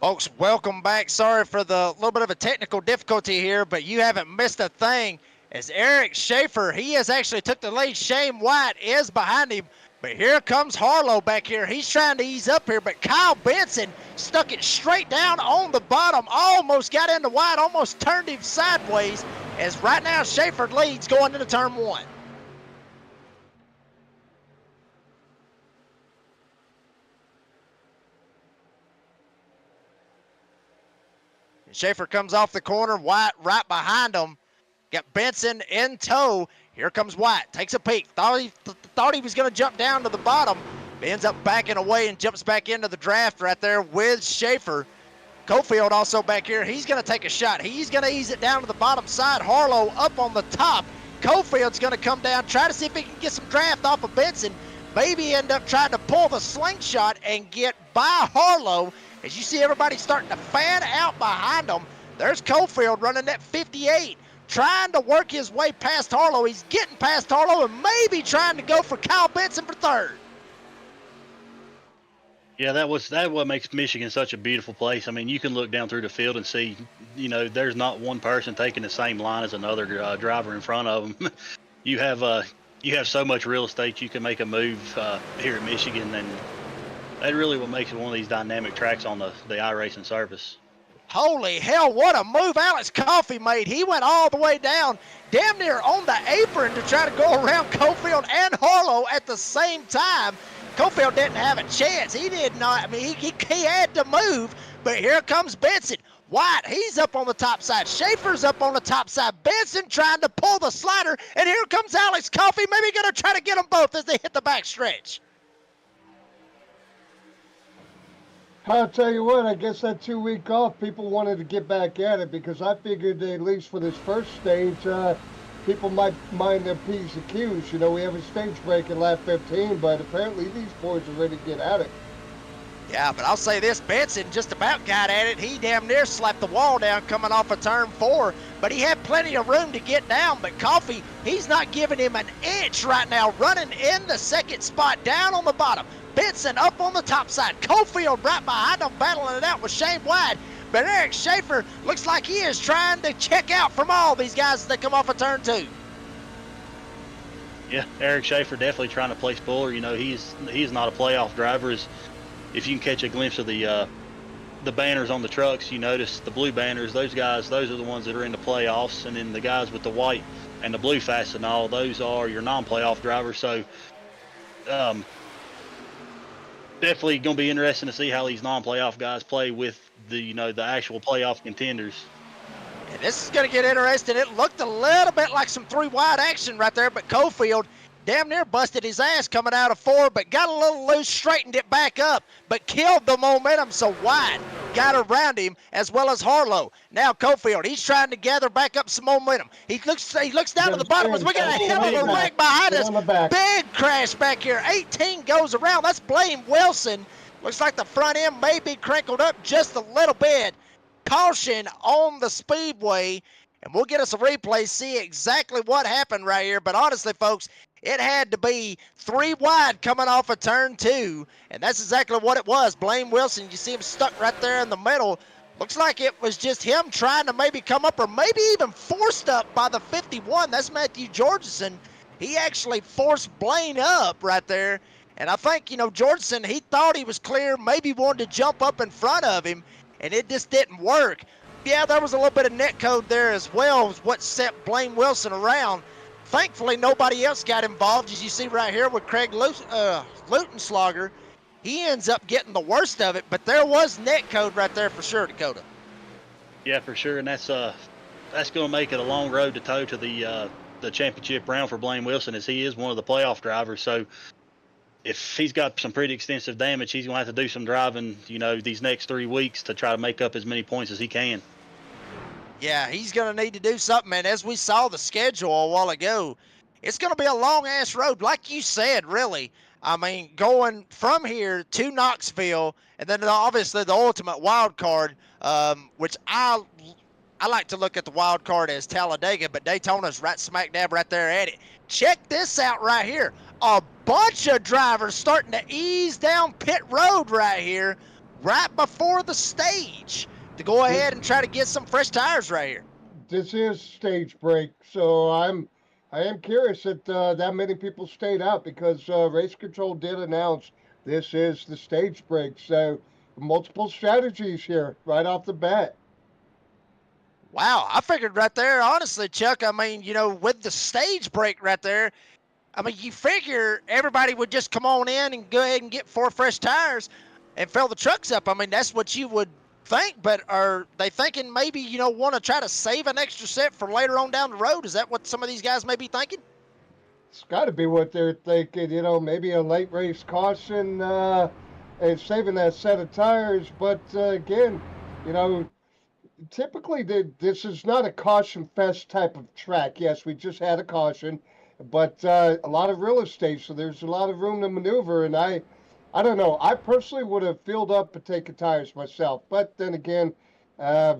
Folks, welcome back. Sorry for the little bit of a technical difficulty here, but you haven't missed a thing. As Eric Schaefer, he has actually took the lead. Shane White is behind him, but here comes Harlow back here. He's trying to ease up here, but Kyle Benson stuck it straight down on the bottom, almost got into White, almost turned him sideways, as right now Schaefer leads going into turn one. Schaefer comes off the corner, White right behind him. Got Benson in tow. Here comes White, takes a peek. Thought he was going to jump down to the bottom. Ends up backing away and jumps back into the draft right there with Schaefer. Cofield also back here. He's going to take a shot. He's going to ease it down to the bottom side. Harlow up on the top. Cofield's going to come down, try to see if he can get some draft off of Benson. Maybe end up trying to pull the slingshot and get by Harlow. As you see everybody starting to fan out behind him, there's Cofield running that 58, trying to work his way past Harlow. He's getting past Harlow and maybe trying to go for Kyle Benson for third. Yeah, that's what makes Michigan such a beautiful place. I mean, you can look down through the field and see, there's not one person taking the same line as another driver in front of them. you have so much real estate you can make a move here at Michigan, and that really what makes it one of these dynamic tracks on the iRacing surface. Holy hell, what a move Alex Coffey made. He went all the way down, damn near on the apron to try to go around Cofield and Harlow at the same time. Cofield didn't have a chance. He did not, I mean, he had to move, but here comes Benson. White, he's up on the top side. Schaefer's up on the top side. Benson trying to pull the slider, and here comes Alex Coffey. Maybe going to try to get them both as they hit the back stretch. I'll tell you what, I guess that 2 week off, people wanted to get back at it because I figured at least for this first stage, people might mind their P's and Q's. We have a stage break in lap 15, but apparently these boys are ready to get at it. Yeah, but I'll say this, Benson just about got at it. He damn near slapped the wall down coming off of turn 4, but he had plenty of room to get down. But Coffey, he's not giving him an inch right now, running in the second spot down on the bottom. Benson up on the top side. Cofield right behind him, battling it out with Shane White. But Eric Schaefer looks like he is trying to check out from all these guys as they come off of turn 2. Yeah, Eric Schaefer definitely trying to play spoiler. He's not a playoff driver. If you can catch a glimpse of the banners on the trucks, you notice the blue banners. Those are the ones that are in the playoffs, and then the guys with the white and the blue Fastenal, those are your non-playoff drivers. So, definitely going to be interesting to see how these non-playoff guys play with the actual playoff contenders. And this is going to get interesting. It looked a little bit like some 3 wide action right there, but Cofield damn near busted his ass coming out of 4, but got a little loose, straightened it back up, but killed the momentum, so White got around him as well as Harlow. Now Cofield, he's trying to gather back up some momentum. He looks down to the bottom as we got a hell of a wreck behind us. Big crash back here. 18 goes around. That's Blaine Wilson. Looks like the front end may be crinkled up just a little bit. Caution on the speedway, and we'll get us a replay, see exactly what happened right here. But honestly, folks, it had to be 3 wide coming off of turn 2, and that's exactly what it was. Blaine Wilson, you see him stuck right there in the middle. Looks like it was just him trying to maybe come up or maybe even forced up by the 51. That's Matthew Georgeson. He actually forced Blaine up right there. And I think, Georgeson, he thought he was clear, maybe wanted to jump up in front of him, and it just didn't work. Yeah, there was a little bit of net code there as well, was what set Blaine Wilson around. Thankfully, nobody else got involved, as you see right here with Craig Lutenslogger. He ends up getting the worst of it, but there was net code right there for sure, Dakota. Yeah, for sure, and that's going to make it a long road to toe to the championship round for Blaine Wilson, as he is one of the playoff drivers. So if he's got some pretty extensive damage, he's going to have to do some driving, these next 3 weeks to try to make up as many points as he can. Yeah, he's going to need to do something, and as we saw the schedule a while ago, it's going to be a long-ass road, like you said, really. I mean, going from here to Knoxville, and then obviously the ultimate wild card, which I like to look at the wild card as Talladega, but Daytona's right smack dab right there at it. Check this out right here. A bunch of drivers starting to ease down pit road right here. right before the stage to go ahead and try to get some fresh tires right here. This is stage break, so I am curious that that many people stayed out because race control did announce this is the stage break. So multiple strategies here right off the bat. Wow, I figured right there, honestly, Chuck, I mean, with the stage break right there, I mean, you figure everybody would just come on in and go ahead and get 4 fresh tires and fill the trucks up. I mean, that's what you would think, but are they thinking maybe, want to try to save an extra set for later on down the road? Is that what some of these guys may be thinking? It's got to be what they're thinking. Maybe a late race caution and saving that set of tires. But again, you know, typically this is not a caution fest type of track. Yes, we just had a caution, but a lot of real estate, so there's a lot of room to maneuver. And I don't know. I personally would have filled up and taken tires myself, but then again, I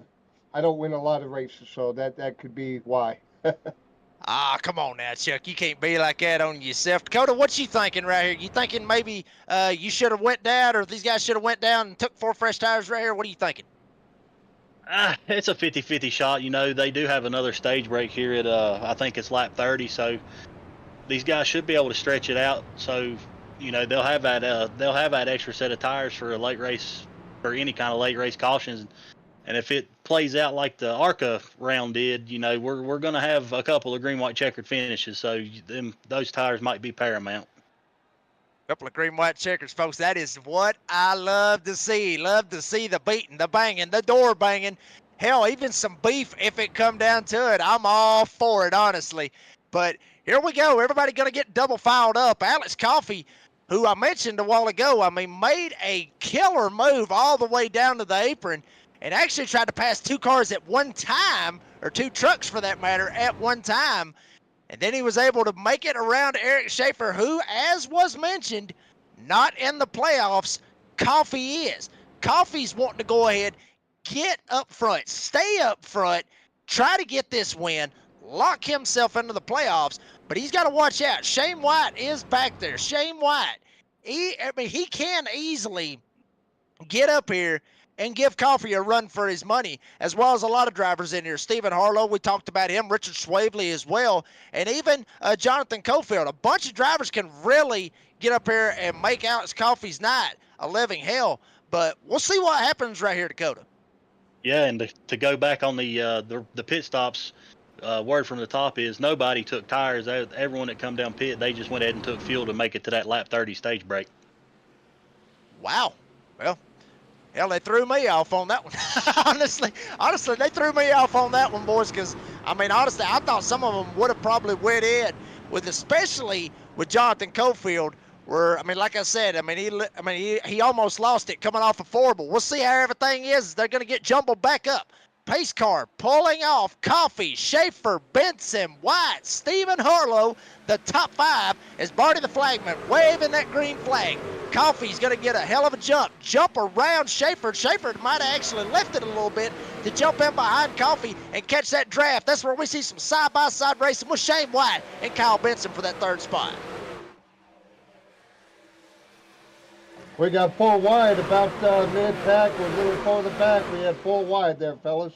don't win a lot of races, so that could be why. Ah, come on now, Chuck. You can't be like that on yourself. Dakota, what you thinking right here? You thinking maybe you should have went down, or these guys should have went down and took 4 fresh tires right here? What are you thinking? It's a 50-50 shot. They do have another stage break here at I think it's lap 30, so these guys should be able to stretch it out. So they'll have that extra set of tires for a late race, or any kind of late race cautions. And if it plays out like the ARCA round did, we're going to have a couple of green, white, checkered finishes. So those tires might be paramount. Couple of green, white checkers, folks. That is what I love to see. Love to see the beating, the banging, the door banging. Hell, even some beef if it come down to it. I'm all for it, honestly. But here we go. Everybody going to get double filed up. Alex Coffey, who I mentioned a while ago, I mean, made a killer move all the way down to the apron and actually tried to pass 2 cars at one time, or 2 trucks for that matter, at one time. And then he was able to make it around Eric Schaefer, who, as was mentioned, not in the playoffs. Coffey is. Coffey's wanting to go ahead, get up front, stay up front, try to get this win, lock himself into the playoffs. But he's got to watch out. Shane White is back there. Shane White, he can easily get up here and give Coffey a run for his money, as well as a lot of drivers in here. Stephen Harlow, we talked about him, Richard Swavely as well, and even Jonathan Cofield. A bunch of drivers can really get up here and make Alex Coffey's night a living hell, but we'll see what happens right here, Dakota. Yeah, and to go back on the pit stops, word from the top is nobody took tires. Everyone that come down pit, they just went ahead and took fuel to make it to that lap 30 stage break. Wow. Well, hell, they threw me off on that one. honestly, they threw me off on that one, boys, because, I mean, honestly, I thought some of them would have probably went in, especially with Jonathan Cofield, where, I mean, like I said, he almost lost it coming off of 4, but we'll see how everything is. They're going to get jumbled back up. Pace car pulling off. Coffey, Schaefer, Benson, White, Stephen Harlow, the top 5, as Barty the flagman waving that green flag. Coffey's going to get a hell of a jump around Schaefer. Schaefer might have actually lifted a little bit to jump in behind Coffey and catch that draft. That's where we see some side-by-side racing with Shane White and Kyle Benson for that 3rd spot. We got 4 wide about mid-pack. We're a little further back. We had 4 wide there, fellas.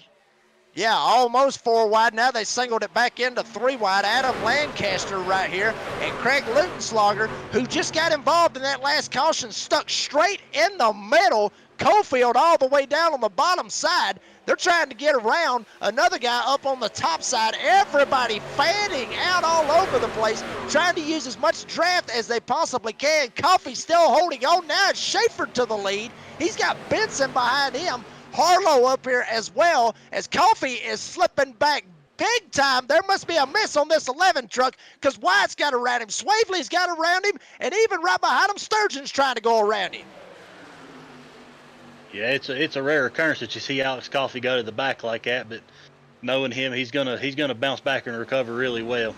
Yeah, almost 4 wide. Now they singled it back into 3 wide. Adam Lancaster right here and Craig Lutenslager, who just got involved in that last caution, stuck straight in the middle. Cofield all the way down on the bottom side. They're trying to get around another guy up on the top side. Everybody fanning out all over the place, trying to use as much draft as they possibly can. Coffey still holding on. Now it's Schaefer to the lead. He's got Benson behind him. Harlow up here as well, as Coffey is slipping back big time. There must be a miss on this 11 truck, because White's got around him. Swavely's got around him, and even right behind him, Sturgeon's trying to go around him. Yeah, it's a rare occurrence that you see Alex Coffey go to the back like that, but knowing him, he's gonna bounce back and recover really well.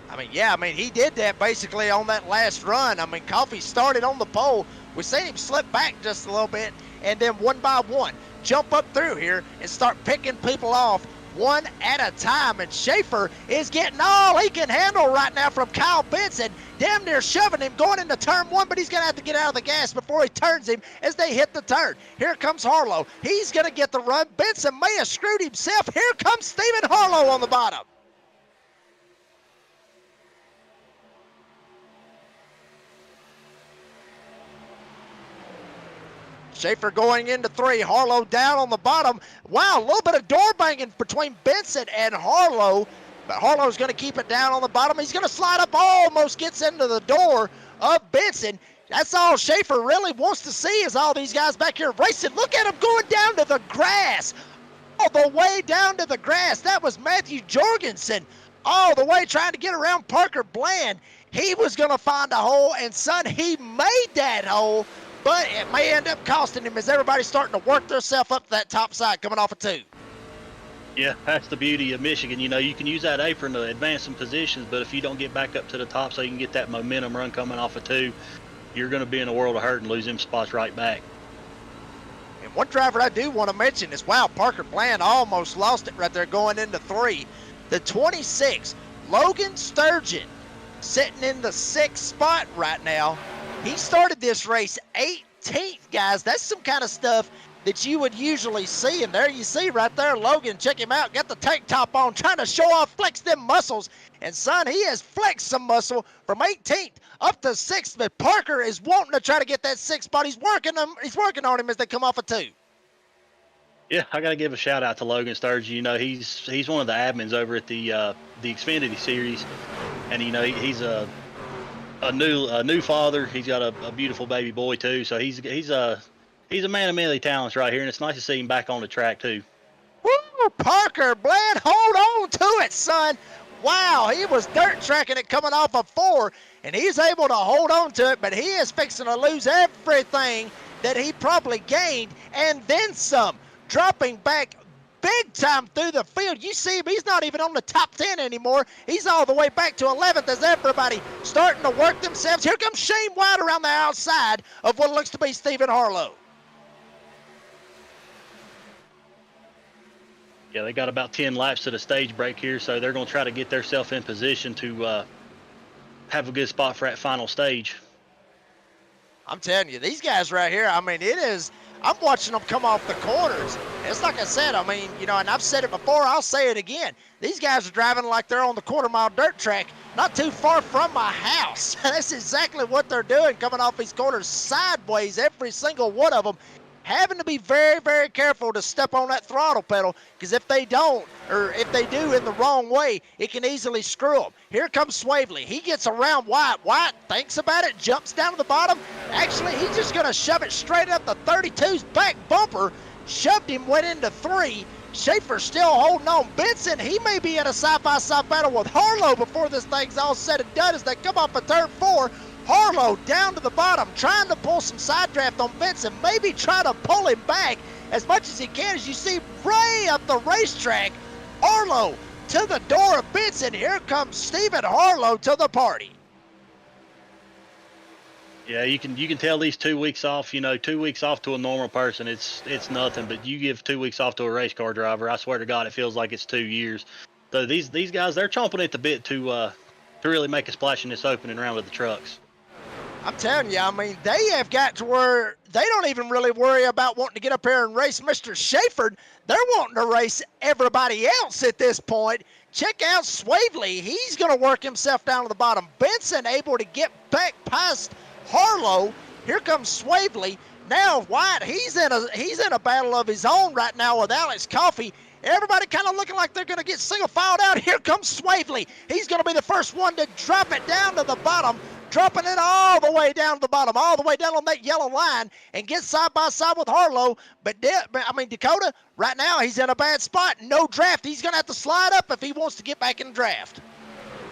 I mean, yeah, he did that basically on that last run. I mean, Coffey started on the pole. We seen him slip back just a little bit, and then one by one, jump up through here and start picking people off one at a time. And Schaefer is getting all he can handle right now from Kyle Benson. Damn near shoving him going into turn one, but he's going to have to get out of the gas before he turns him as they hit the turn. Here comes Harlow. He's going to get the run. Benson may have screwed himself. Here comes Stephen Harlow on the bottom. Schaefer going into three. Harlow down on the bottom. Wow, a little bit of door banging between Benson and Harlow. But Harlow's going to keep it down on the bottom. He's going to slide up, almost gets into the door of Benson. That's all Schaefer really wants to see is all these guys back here racing. Look at him going down to the grass. All the way down to the grass. That was Matthew Jorgensen all the way trying to get around Parker Bland. He was going to find a hole, and son, he made that hole. But it may end up costing him as everybody's starting to work themselves up to that top side coming off of two. Yeah, that's the beauty of Michigan. You know, you can use that apron to advance some positions, but if you don't get back up to the top so you can get that momentum run coming off of two, you're going to be in a world of hurt and lose them spots right back. And one driver I do want to mention is, wow, Parker Bland almost lost it right there going into three. The 26, Logan Sturgeon, sitting in the 6th spot right now. He started this race 18th, guys. That's some kind of stuff that you would usually see. And there you see right there, Logan, check him out, got the tank top on, trying to show off, flex them muscles. And son, he has flexed some muscle from 18th up to 6th. But Parker is wanting to try to get that 6th spot. He's working on him as they come off of two. Yeah, I got to give a shout out to Logan Sturgeon. You know, he's one of the admins over at the Xfinity Series, and you know he's a new father. He's got a beautiful baby boy too. So he's a man of many talents right here, and it's nice to see him back on the track too. Woo! Parker Bland, hold on to it, son. Wow, he was dirt tracking it coming off of 4, and he's able to hold on to it, but he is fixing to lose everything that he probably gained and then some, dropping back big time through the field. You see him, he's not even on the top 10 anymore. He's all the way back to 11th as everybody starting to work themselves. Here comes Shane White around the outside of what looks to be Stephen Harlow. Yeah, they got about 10 laps to the stage break here, so they're going to try to get themselves in position to have a good spot for that final stage. I'm telling you, these guys right here, I mean, I'm watching them come off the corners. It's like I said, I mean, you know, and I've said it before, I'll say it again. These guys are driving like they're on the quarter-mile dirt track, not too far from my house. That's exactly what they're doing, coming off these corners sideways, every single one of them. Having to be very, very careful to step on that throttle pedal, because if they don't, or if they do in the wrong way, it can easily screw them. Here comes Swavely. He gets around White. White thinks about it, jumps down to the bottom. Actually, he's just going to shove it straight up the 32's back bumper. Shoved him, went into 3. Schaefer still holding on. Benson, he may be in a side-by-side battle with Harlow before this thing's all said and done as they come off of turn 4. Harlow down to the bottom, trying to pull some side draft on Benson, maybe try to pull him back as much as he can. As you see, way up the racetrack, Harlow to the door of Benson. Here comes Stephen Harlow to the party. Yeah, you can tell these 2 weeks off. You know, 2 weeks off to a normal person, it's nothing. But you give 2 weeks off to a race car driver, I swear to God, it feels like it's 2 years. So these guys, they're chomping at the bit to really make a splash in this opening round of the trucks. I'm telling you, I mean, they have got to where they don't even really worry about wanting to get up here and race Mr. Schaefer. They're wanting to race everybody else at this point. Check out Swavely. He's going to work himself down to the bottom. Benson able to get back past Harlow. Here comes Swavely. Now White, he's in a battle of his own right now with Alex Coffey. Everybody kind of looking like they're going to get single filed out. Here comes Swavely. He's going to be the first one to drop it down to the bottom, dropping it all the way down to the bottom, all the way down on that yellow line, and get side by side with Harlow. But I mean, Dakota, right now he's in a bad spot. No draft. He's going to have to slide up if he wants to get back in the draft.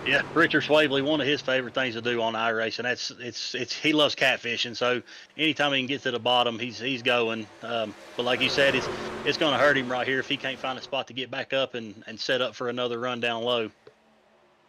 Yeah, Richard Swavely, one of his favorite things to do on iRacing, it's he loves catfishing. So anytime he can get to the bottom, he's going. But like you said, it's going to hurt him right here if he can't find a spot to get back up and set up for another run down low.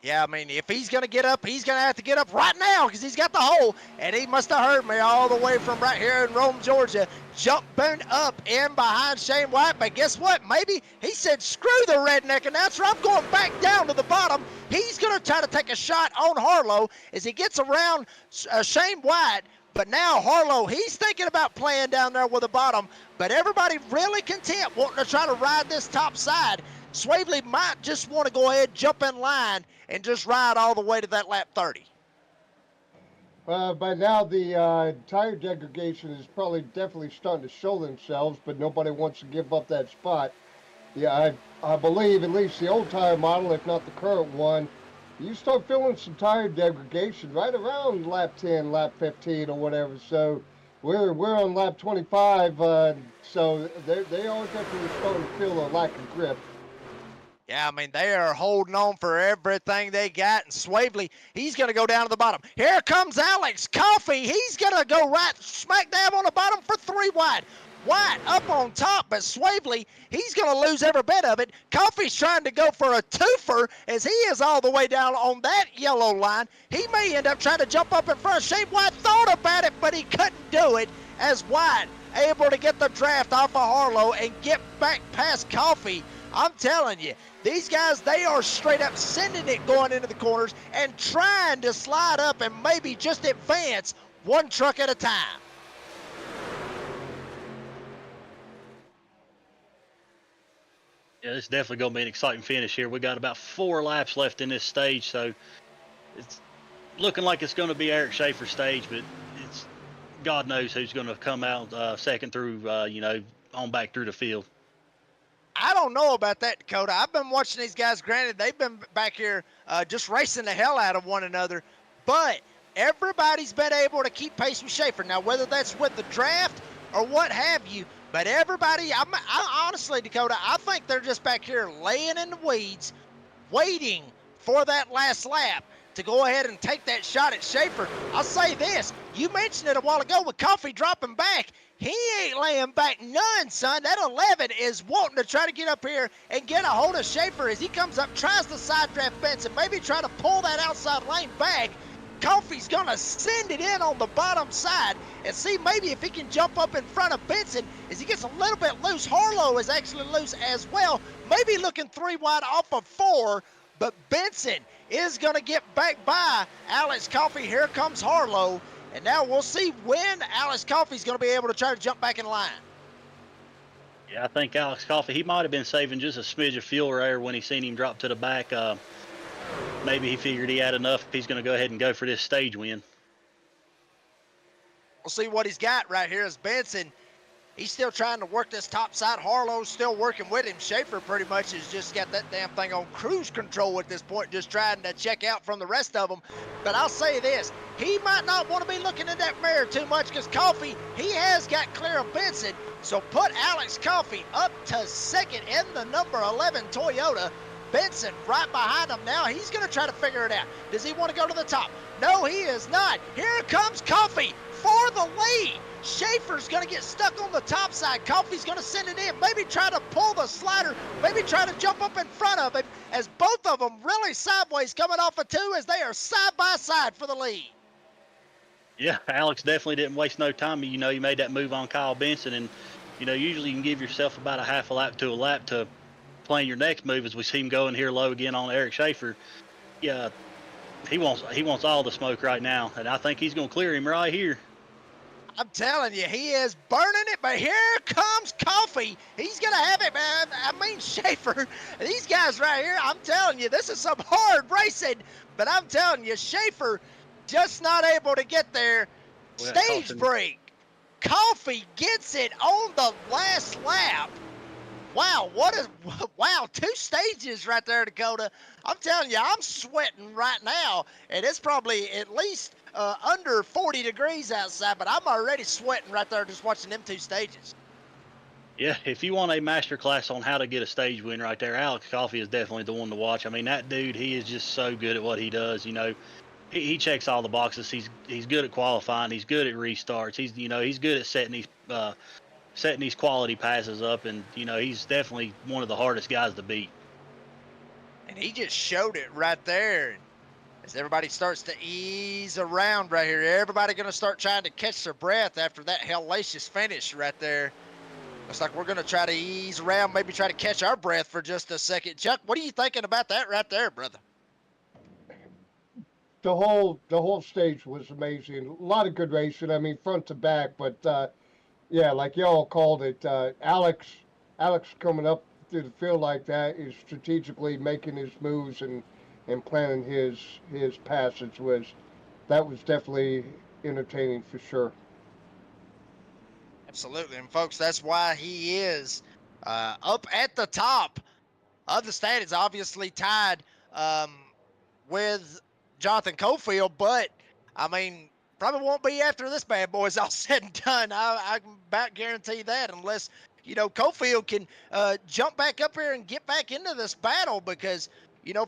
Yeah, I mean, if he's going to get up, he's going to have to get up right now because he's got the hole. And he must have heard me all the way from right here in Rome, Georgia, jumping up in behind Shane White. But guess what? Maybe he said, screw the redneck announcer. I'm going back down to the bottom. He's going to try to take a shot on Harlow as he gets around Shane White. But now Harlow, he's thinking about playing down there with the bottom. But everybody really content wanting to try to ride this top side. Swavely might just want to go ahead, jump in line, and just ride all the way to that lap 30. By now, the tire degradation is probably definitely starting to show themselves, but nobody wants to give up that spot. Yeah, I believe at least the old tire model, if not the current one, you start feeling some tire degradation right around lap 10, lap 15, or whatever. So we're on lap 25, so they are definitely starting to feel a lack of grip. Yeah, I mean, they are holding on for everything they got, and Swavely, he's going to go down to the bottom. Here comes Alex Coffey. He's going to go right smack dab on the bottom for 3 wide. White up on top, but Swavely, he's going to lose every bit of it. Coffey's trying to go for a twofer as he is all the way down on that yellow line. He may end up trying to jump up in front. Shane White thought about it, but he couldn't do it as White able to get the draft off of Harlow and get back past Coffey. I'm telling you, these guys, they are straight up sending it going into the corners and trying to slide up and maybe just advance one truck at a time. Yeah, it's definitely going to be an exciting finish here. We got about 4 laps left in this stage, so it's looking like it's going to be Eric Schaefer's stage, but it's God knows who's going to come out second through, on back through the field. I don't know about that, Dakota. I've been watching these guys. Granted, they've been back here just racing the hell out of one another, but everybody's been able to keep pace with Schaefer. Now, whether that's with the draft or what have you, but everybody, I honestly, Dakota, I think they're just back here laying in the weeds, waiting for that last lap to go ahead and take that shot at Schaefer. I'll say this. You mentioned it a while ago with Coffey dropping back. He ain't laying back none, son. That 11 is wanting to try to get up here and get a hold of Schaefer as he comes up, tries to side draft Benson, maybe try to pull that outside lane back. Coffey's going to send it in on the bottom side and see maybe if he can jump up in front of Benson as he gets a little bit loose. Harlow is actually loose as well, maybe looking 3 wide off of 4, but Benson is going to get back by Alex Coffey. Here comes Harlow, and now we'll see when Alex Coffey's going to be able to try to jump back in line. Yeah, I think Alex Coffey, he might have been saving just a smidge of fuel there when he seen him drop to the back. Maybe he figured he had enough. He's going to go ahead and go for this stage win. We'll see what he's got right here as Benson. He's still trying to work this top side. Harlow's still working with him. Schaefer pretty much has just got that damn thing on cruise control at this point, just trying to check out from the rest of them. But I'll say this, he might not want to be looking at that mirror too much because Coffey, he has got clear of Benson. So put Alex Coffey up to second in the number 11 Toyota. Benson right behind him now. He's going to try to figure it out. Does he want to go to the top? No, he is not. Here comes Coffey for the lead. Schaefer's going to get stuck on the top side. Coffey's going to send it in. Maybe try to pull the slider. Maybe try to jump up in front of him as both of them really sideways coming off of 2 as they are side by side for the lead. Yeah, Alex definitely didn't waste no time. You made that move on Kyle Benson, and, usually you can give yourself about a half a lap to a lap to plan your next move as we see him going here low again on Eric Schaefer. Yeah, he wants all the smoke right now, and I think he's going to clear him right here. I'm telling you, he is burning it, but here comes Coffey. He's going to have it, man. I mean, Schaefer, these guys right here, I'm telling you, this is some hard racing, but I'm telling you, Schaefer just not able to get there. Stage break. Coffey gets it on the last lap. Wow, wow, 2 stages right there, Dakota. I'm telling you, I'm sweating right now, and it's probably at least under 40 degrees outside, but I'm already sweating right there just watching them 2 stages. Yeah, if you want a master class on how to get a stage win right there, Alex Coffey is definitely the one to watch. I mean, that dude, he is just so good at what he does. He checks all the boxes. He's good at qualifying. He's good at restarts. He's good at setting these quality passes up, and he's definitely one of the hardest guys to beat. And he just showed it right there. And as everybody starts to ease around right here, everybody going to start trying to catch their breath after that hellacious finish right there. Looks like we're going to try to ease around, maybe try to catch our breath for just a second. Chuck, what are you thinking about that right there, brother? The whole stage was amazing. A lot of good racing. I mean, front to back. But yeah, like y'all called it, Alex coming up through the field like that is strategically making his moves and planning his passage. That was definitely entertaining for sure. Absolutely. And folks, that's why he is up at the top of the standings, obviously tied with Jonathan Cofield, but I mean, probably won't be after this bad boy is all said and done. I can about guarantee that, unless Cofield can jump back up here and get back into this battle, because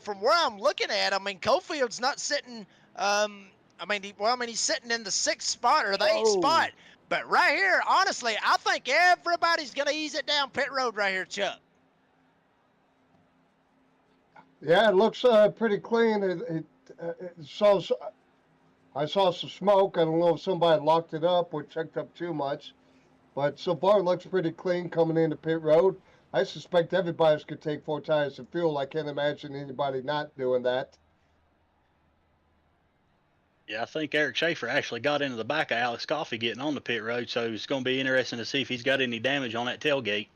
from where I'm looking at, I mean, Cofield's not sitting. He's sitting in the 6th spot or the 8th spot. But right here, honestly, I think everybody's going to ease it down pit road right here, Chuck. Yeah, it looks pretty clean. I saw some smoke. I don't know if somebody locked it up or checked up too much, but so far it looks pretty clean coming into pit road. I suspect everybody's could take 4 tires of fuel. I can't imagine anybody not doing that. Yeah, I think Eric Schaefer actually got into the back of Alex Coffey getting on the pit road, so it's going to be interesting to see if he's got any damage on that tailgate.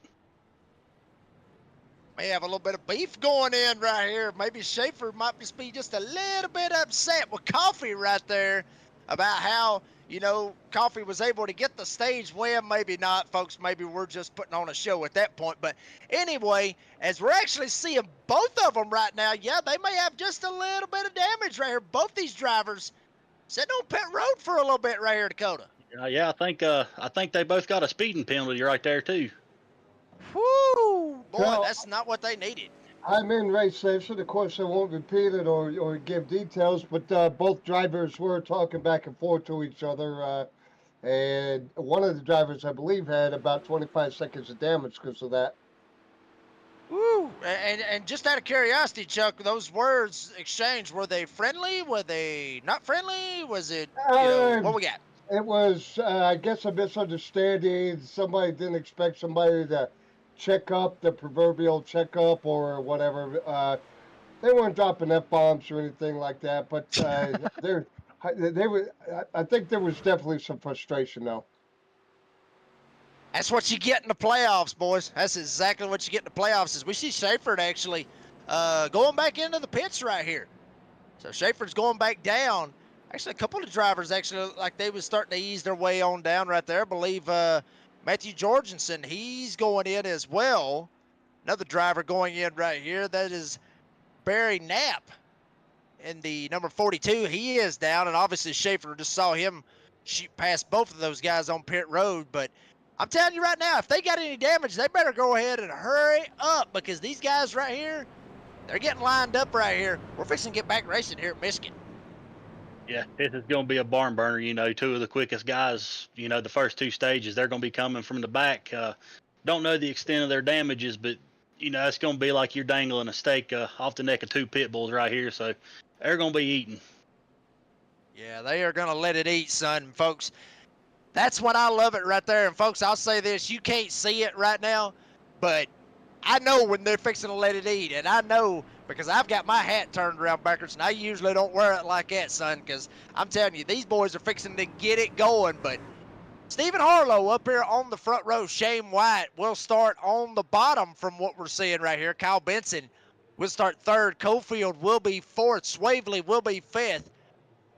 May have a little bit of beef going in right here. Maybe Schaefer might be just a little bit upset with Coffey right there about how, Coffey was able to get the stage win. Maybe not, folks. Maybe we're just putting on a show at that point. But anyway, as we're actually seeing both of them right now, yeah, they may have just a little bit of damage right here. Both these drivers sitting on pit road for a little bit right here, Dakota. Yeah, I think they both got a speeding penalty right there too. Whoo, boy, Well, that's not what they needed. I'm in race station. Of course, I won't repeat it or give details, but both drivers were talking back and forth to each other. And one of the drivers, I believe, had about 25 seconds of damage because of that. Woo! And just out of curiosity, Chuck, those words exchanged, were they friendly? Were they not friendly? Was it, what we got? It was, I guess, a misunderstanding. Somebody didn't expect somebody to check up, the proverbial checkup or whatever. They weren't dropping F-bombs or anything like that, but they were. I think there was definitely some frustration, though. That's what you get in the playoffs, boys. That's exactly what you get in the playoffs. Is we see Schaefer actually going back into the pits right here. So Schaefer's going back down. Actually, a couple of drivers actually look like they was starting to ease their way on down right there. I believe Matthew Jorgensen, he's going in as well. Another driver going in right here. That is Barry Knapp in the number 42. He is down, and obviously Schaefer just saw him shoot past both of those guys on pit road. But I'm telling you right now, if they got any damage, they better go ahead and hurry up, because these guys right here, they're getting lined up right here. We're fixing to get back racing here at Michigan. Yeah, this is going to be a barn burner. 2 of the quickest guys, the first 2 stages, they're going to be coming from the back. Don't know the extent of their damages, but, it's going to be like you're dangling a steak off the neck of 2 pit bulls right here. So they're going to be eating. Yeah, they are going to let it eat, son, folks. That's when I love it right there. And, folks, I'll say this. You can't see it right now, but I know when they're fixing to let it eat. And I know because I've got my hat turned around backwards, and I usually don't wear it like that, son, because I'm telling you, these boys are fixing to get it going. But Stephen Harlow up here on the front row. Shane White will start on the bottom from what we're seeing right here. Kyle Benson will start 3rd. Cofield will be 4th. Swavely will be 5th.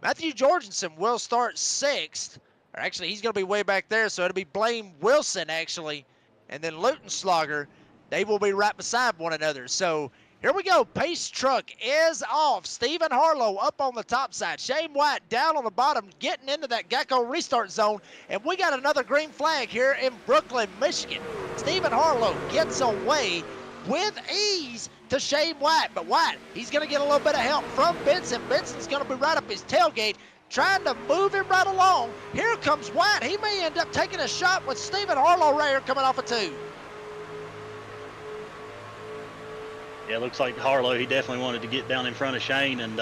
Matthew Jorgensen will start 6th. Or actually, he's going to be way back there, so it'll be Blaine Wilson, actually. And then Lutenslager, they will be right beside one another. So here we go. Pace truck is off. Stephen Harlow up on the top side. Shane White down on the bottom, getting into that Geico restart zone. And we got another green flag here in Brooklyn, Michigan. Stephen Harlow gets away with ease to Shane White. But White, he's going to get a little bit of help from Benson. Benson's going to be right up his tailgate, trying to move him right along. Here comes White. He may end up taking a shot with Stephen Harlow right here coming off of 2. Yeah, looks like Harlow, he definitely wanted to get down in front of Shane, and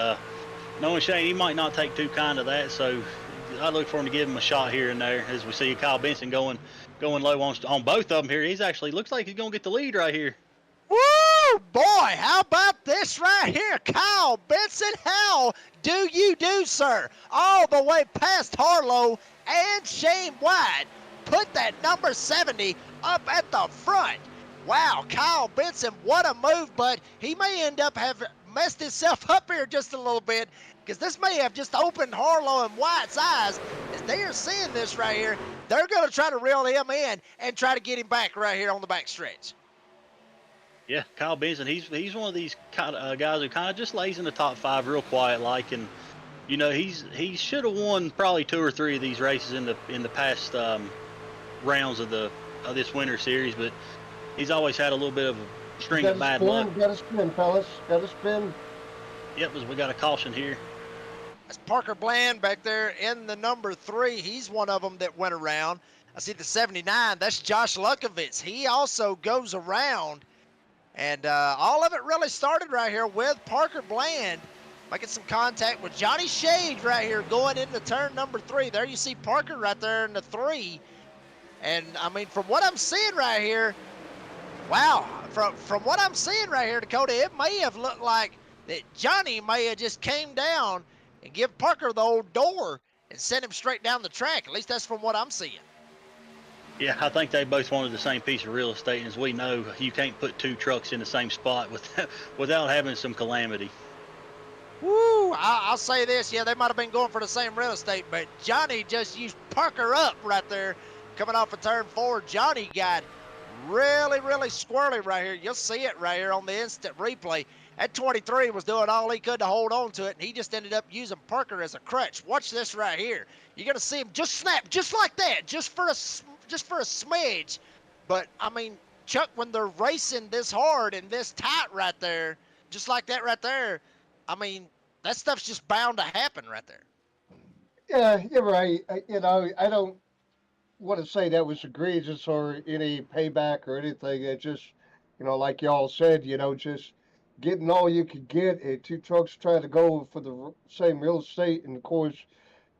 knowing Shane, he might not take too kind of that, so I look for him to give him a shot here and there. As we see Kyle Benson going low on both of them here. He's actually looks like he's going to get the lead right here. Woo! Boy, how about this right here? Kyle Benson, how do you do, sir? All the way past Harlow and Shane White. Put that number 70 up at the front. Wow, Kyle Benson, what a move, but he may end up having messed himself up here just a little bit, because this may have just opened Harlow and White's eyes. As they are seeing this right here, they're going to try to reel him in and try to get him back right here on the back stretch. Yeah, Kyle Benson, he's one of these kind of guys who kind of just lays in the top 5 real quiet like, and you know he should have won probably 2 or 3 of these races in the past rounds of this winter series, but he's always had a little bit of a string of bad luck. Got to spin, fellas. Got to spin. Yep, as we got a caution here. That's Parker Bland back there in the number 3. He's one of them that went around. I see the 79. That's Josh Lukovitz. He also goes around. And all of it really started right here with Parker Bland making some contact with Johnny Shade right here going into turn number 3. There you see Parker right there in the 3. And, I mean, from what I'm seeing right here, wow, from what I'm seeing right here, Dakota, it may have looked like that Johnny may have just came down and give Parker the old door and sent him straight down the track. At least that's from what I'm seeing. Yeah, I think they both wanted the same piece of real estate, and as we know, you can't put 2 trucks in the same spot without having some calamity. Woo! I'll say this, yeah, they might have been going for the same real estate, but Johnny just used Parker up right there. Coming off of turn 4, Johnny got really, really squirrely right here. You'll see it right here on the instant replay. That 23 was doing all he could to hold on to it, and he just ended up using Parker as a crutch. Watch this right here. You're going to see him just snap, just like that, just for a smidge. But, I mean, Chuck, when they're racing this hard and this tight right there, just like that right there, I mean, that stuff's just bound to happen right there. Yeah, you're right. I don't want to say that was egregious or any payback or anything. It just, like y'all said, just getting all you could get. 2 trucks trying to go for the same real estate. And, of course,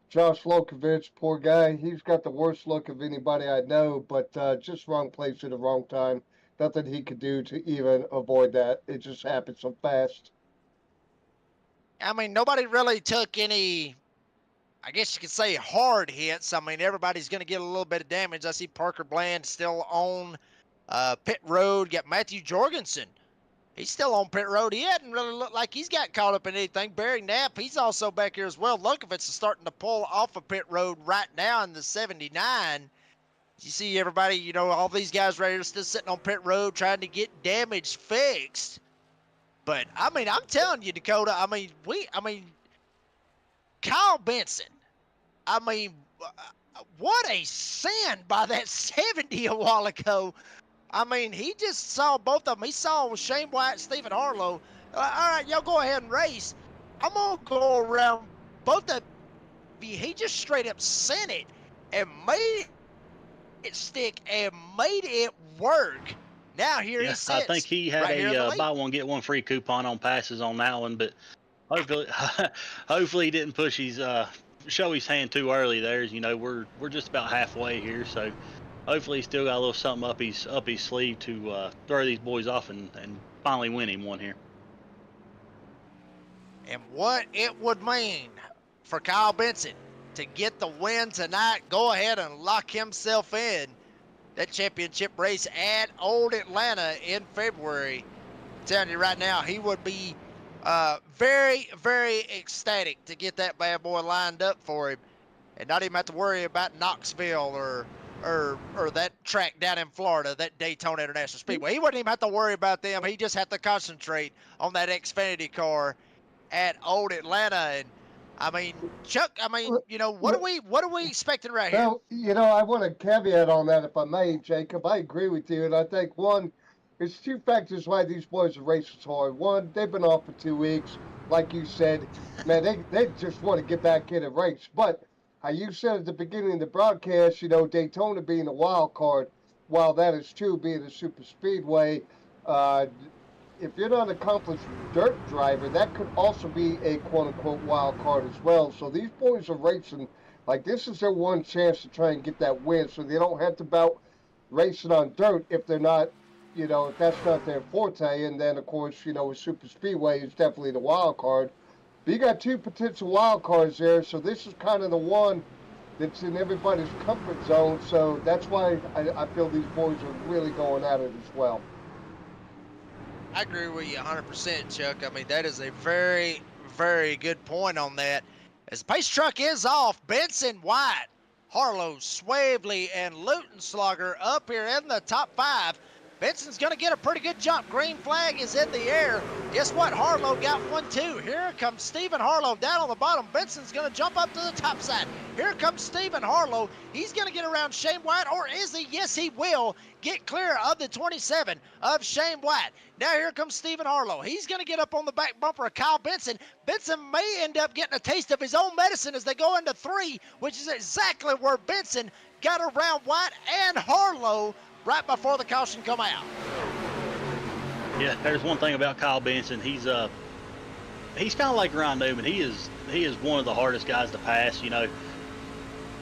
Josh Lokovich, poor guy, he's got the worst luck of anybody I know, but just wrong place at the wrong time. Nothing he could do to even avoid that. It just happened so fast. I mean, nobody really took any, I guess you could say, hard hits. I mean, everybody's going to get a little bit of damage. I see Parker Bland still on pit road. Got Matthew Jorgensen. He's still on pit road. He hadn't really looked like he's got caught up in anything. Barry Knapp, he's also back here as well. Lukovitz is starting to pull off of pit road right now in the 79. You see everybody, all these guys right here still sitting on pit road trying to get damage fixed. But, I mean, I'm telling you, Dakota, Kyle Benson, what a sin by that 70 a while ago. I mean, he just saw both of them. He saw Shane White, Stephen Harlow. All right, y'all go ahead and race. I'm going to go around both of you. He just straight up sent it and made it stick and made it work. Now here he sits. I think he had right a buy one, get one free coupon on passes on that one, but hopefully he didn't push his show his hand too early there. We're just about halfway here, so hopefully he's still got a little something up his sleeve to throw these boys off and finally win him one here. And what it would mean for Kyle Benson to get the win tonight, go ahead and lock himself in that championship race at Old Atlanta in February. I'm telling you right now, he would be very, very ecstatic to get that bad boy lined up for him and not even have to worry about Knoxville or that track down in Florida, that Daytona International Speedway. He wouldn't even have to worry about them. He just had to concentrate on that Xfinity car at Old Atlanta. And I mean, Chuck, what are we expecting right here? Well, I want to caveat on that, if I may, Jacob. I agree with you, and I think, one, there's 2 factors why these boys are racing hard. One, they've been off for 2 weeks. Like you said, man, they just want to get back in and race. But how you said at the beginning of the broadcast, Daytona being a wild card, while that is true, being a super speedway, if you're not an accomplished dirt driver, that could also be a quote unquote wild card as well. So these boys are racing like this is their one chance to try and get that win, so they don't have to bout racing on dirt if they're not, if that's not their forte. And then of course, with super speedway is definitely the wild card. But you got two potential wild cards there, so this is kind of the one that's in everybody's comfort zone. So that's why I feel these boys are really going at it as well. I agree with you 100%, Chuck. I mean, that is a very, very good point on that. As the pace truck is off, Benson, White, Harlow, Swavely, and Lutenslogger up here in the top 5. Benson's going to get a pretty good jump. Green flag is in the air. Guess what? Harlow got one, too. Here comes Stephen Harlow down on the bottom. Benson's going to jump up to the top side. Here comes Stephen Harlow. He's going to get around Shane White, or is he? Yes, he will get clear of the 27 of Shane White. Now here comes Stephen Harlow. He's going to get up on the back bumper of Kyle Benson. Benson may end up getting a taste of his own medicine as they go into 3, which is exactly where Benson got around White and Harlow right before the caution come out. Yeah, there's one thing about Kyle Benson. He's kind of like Ryan Newman. He is one of the hardest guys to pass.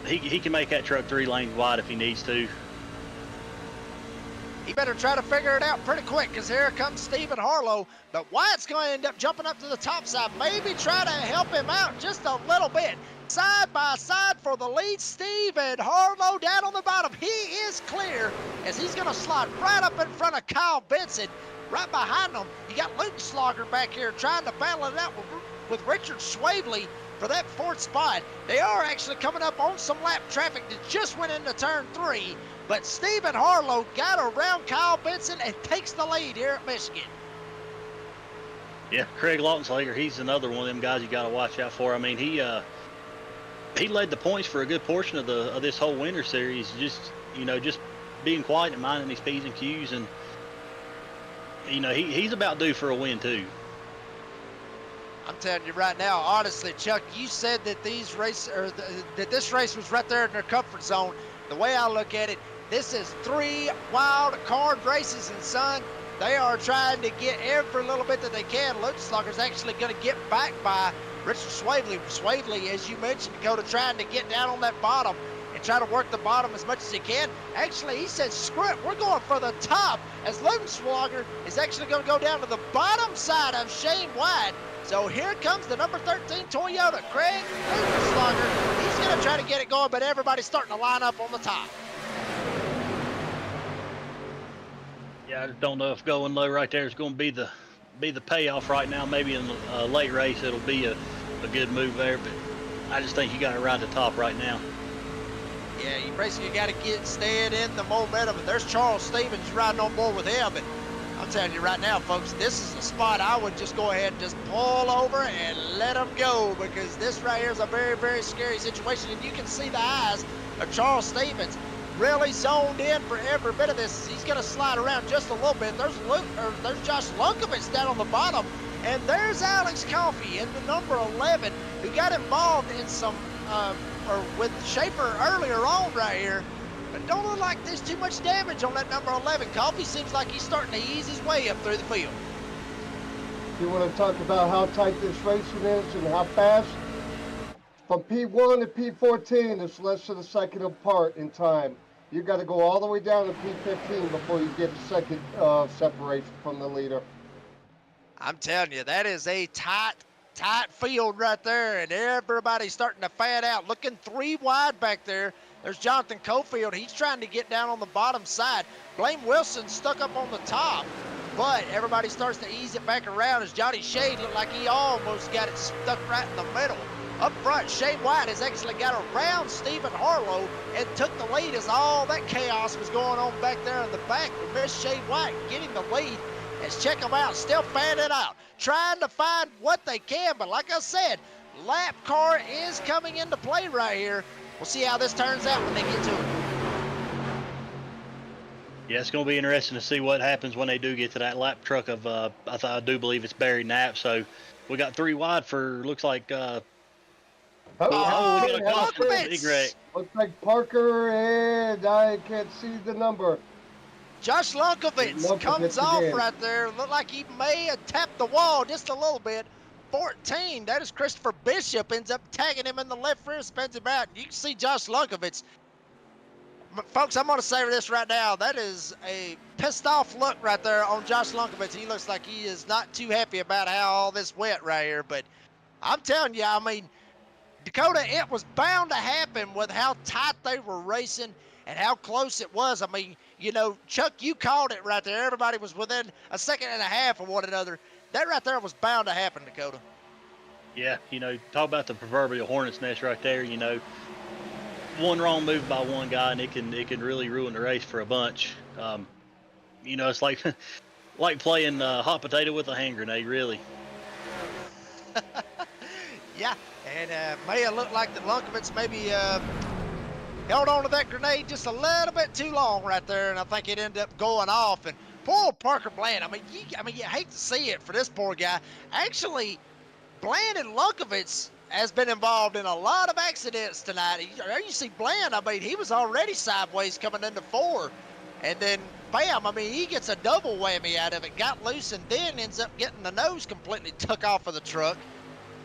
He can make that truck 3 lanes wide if he needs to. He better try to figure it out pretty quick, because here comes Stephen Harlow. But White's going to end up jumping up to the top side. Maybe try to help him out just a little bit. Side by side for the lead. Stephen Harlow down on the bottom. He is clear as he's going to slide right up in front of Kyle Benson. Right behind him, you got Lutenslogger back here trying to battle it out with Richard Swavely for that 4th spot. They are actually coming up on some lap traffic that just went into turn 3. But Stephen Harlow got around Kyle Benson and takes the lead here at Michigan. Yeah, Craig Lautenslager, he's another one of them guys you got to watch out for. I mean, he led the points for a good portion of this whole winter series. Just being quiet and minding these P's and Q's, and he's about due for a win too. I'm telling you right now, honestly, Chuck, you said that this race was right there in their comfort zone. The way I look at it, this is 3 wild card races, and son, they are trying to get every little bit that they can. Lutenslogger's actually going to get back by Richard Swavely. Swavely, as you mentioned, Dakota, trying to get down on that bottom and try to work the bottom as much as he can. Actually, he said, screw it, we're going for the top, as Lutenslogger is actually going to go down to the bottom side of Shane White. So here comes the number 13 Toyota, Craig Lutenslogger. He's going to try to get it going, but everybody's starting to line up on the top. Yeah, I just don't know if going low right there is going to be the payoff right now. Maybe in a late race it'll be a good move there, but I just think you got to ride the top right now. Yeah, you basically got to staying in the momentum. And there's Charles Stevens riding on board with him. And I'm telling you right now, folks, this is a spot I would just go ahead and just pull over and let him go, because this right here is a very, very scary situation. And you can see the eyes of Charles Stevens really zoned in for every bit of this. He's going to slide around just a little bit. There's Josh Lunkovich down on the bottom. And there's Alex Coffey in the number 11, who got involved in some with Schaefer earlier on right here. But don't look like there's too much damage on that number 11. Coffey seems like he's starting to ease his way up through the field. You want to talk about how tight this racing is and how fast? From P1 to P14, it's less than a second apart in time. You got to go all the way down to P15 before you get a second separation from the leader. I'm telling you, that is a tight field right there, and everybody's starting to fan out. Looking 3 wide back there. There's Jonathan Cofield. He's trying to get down on the bottom side. Blaine Wilson stuck up on the top, but everybody starts to ease it back around as Johnny Shade looked like he almost got it stuck right in the middle. Up front, Shane White has actually got around Stephen Harlow and took the lead as all that chaos was going on back there in the back. We missed Shane White getting the lead. Let's check them out, still fanning out, trying to find what they can. But like I said, lap car is coming into play right here. We'll see how this turns out when they get to it. Yeah, it's going to be interesting to see what happens when they do get to that lap truck of, I do believe it's Barry Knapp. So we got 3 wide for, looks like, we got a caution. Big wreck. Looks like Parker, and I can't see the number. Josh Lunkovitz comes off again. right there. Looked like he may have tapped the wall just a little bit. 14. That is Christopher Bishop. Ends up tagging him in the left rear, spins him out. And you can see Josh Lunkovitz. Folks, I'm going to say this right now. That is a pissed off look right there on Josh Lunkovitz. He looks like he is not too happy about how all this went right here. But I'm telling you, I mean, Dakota, it was bound to happen with how tight they were racing and how close it was. I mean, you know, Chuck, you called it right there. Everybody was within a second and a half of one another. That right there was bound to happen, Dakota. Yeah, you know, talk about the proverbial hornet's nest right there. You know, one wrong move by one guy and it can really ruin the race for a bunch. You know, it's like like playing hot potato with a hand grenade, really. Yeah, and may have looked like the Lunkovitz maybe held on to that grenade just a little bit too long right there, and I think it ended up going off. And poor Parker Bland, I mean, you hate to see it for this poor guy. Actually, Bland and Lunkovitz has been involved in a lot of accidents tonight. You see Bland, I mean, he was already sideways coming into 4. And then, bam, I mean, he gets a double whammy out of it. Got loose and then ends up getting the nose completely took off of the truck.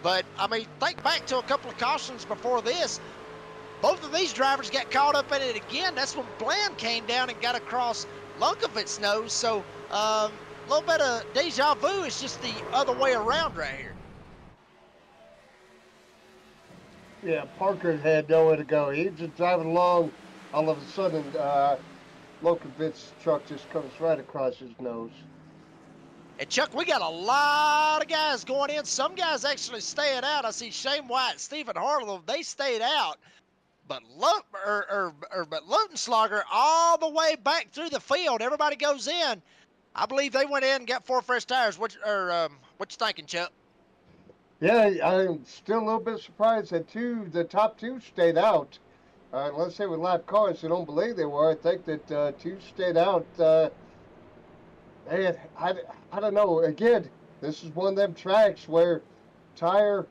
But, I mean, think back to a couple of cautions before this. Both of these drivers got caught up in it again. That's when Bland came down and got across Lunkovitz's nose. So, a little bit of deja vu. It's just the other way around right here. Yeah, Parker had nowhere to go. He was just driving along. All of a sudden, Lunkovitz's truck just comes right across his nose. And Chuck, we got a lot of guys going in. Some guys actually staying out. I see Shane White, Stephen Harlow, they stayed out. But Lutenslager all the way back through the field. Everybody goes in. I believe they went in and got 4 fresh tires. What you thinking, Chuck? Yeah, I'm still a little bit surprised that the top 2 stayed out. Unless they were lap cars, I don't believe they were. I think that 2 stayed out. And I don't know. Again, this is one of them tracks where tire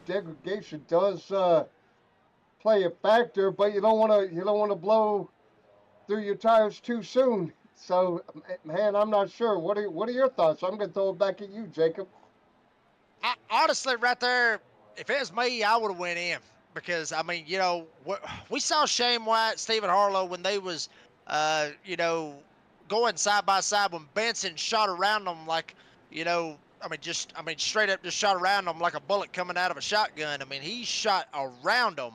degradation does play a factor, but you don't want to blow through your tires too soon. So, man, I'm not sure. What are your thoughts? I'm going to throw it back at you, Jacob. Honestly, right there, if it was me, I would have went in because I mean, you know, we saw Shane White, Stephen Harlow when they was, you know, going side by side when Benson shot around them like, you know, straight up just shot around them like a bullet coming out of a shotgun. I mean, he shot around them.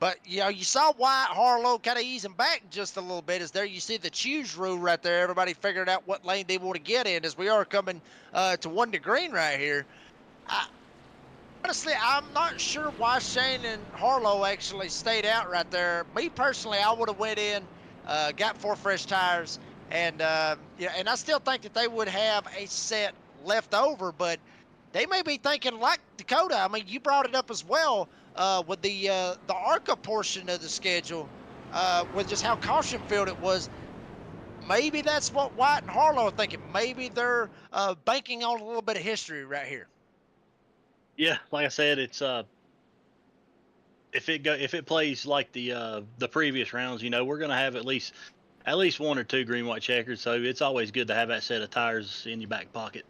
But, you know, you saw White, Harlow kind of easing back just a little bit. As there you see the choose rule right there. Everybody figured out what lane they want to get in as we are coming to 1 to green right here. Honestly, I'm not sure why Shane and Harlow actually stayed out right there. Me personally, I would have went in, got 4 fresh tires, and yeah, and I still think that they would have a set left over, but they may be thinking like Dakota. I mean, you brought it up as well with the ARCA portion of the schedule, with just how caution-filled it was. Maybe that's what White and Harlow are thinking. Maybe they're banking on a little bit of history right here. Yeah, like I said, it's if it plays like the previous rounds, you know, we're gonna have at least 1 or 2 green white checkers. So it's always good to have that set of tires in your back pocket.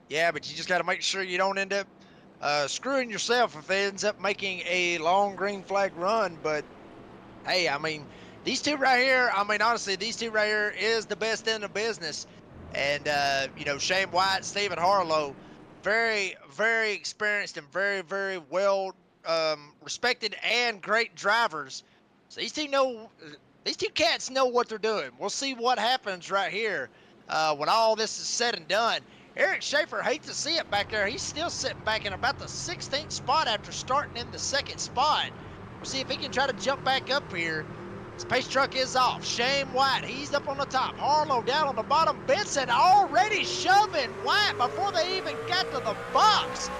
Yeah, but you just got to make sure you don't end up screwing yourself if it ends up making a long green flag run. But hey, I mean, these 2 right here, I mean, honestly, these 2 right here is the best in the business. And, you know, Shane White, Stephen Harlow, very, very experienced and very, very well respected and great drivers. So these 2 cats know what they're doing. We'll see what happens right here when all this is said and done. Eric Schaefer, hate to see it back there. He's still sitting back in about the 16th spot after starting in the 2nd spot. We'll see if he can try to jump back up here. His pace truck is off. Shane White, he's up on the top. Harlow down on the bottom. Benson already shoving White before they even got to the box.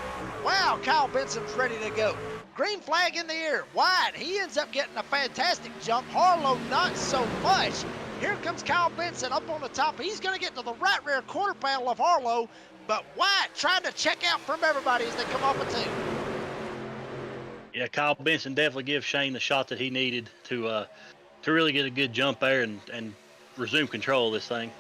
Wow, Kyle Benson's ready to go. Green flag in the air. White, he ends up getting a fantastic jump. Harlow, not so much. Here comes Kyle Benson up on the top. He's going to get to the right rear quarter panel of Harlow, but White trying to check out from everybody as they come off a 2. Yeah, Kyle Benson definitely gives Shane the shot that he needed to really get a good jump there and resume control of this thing.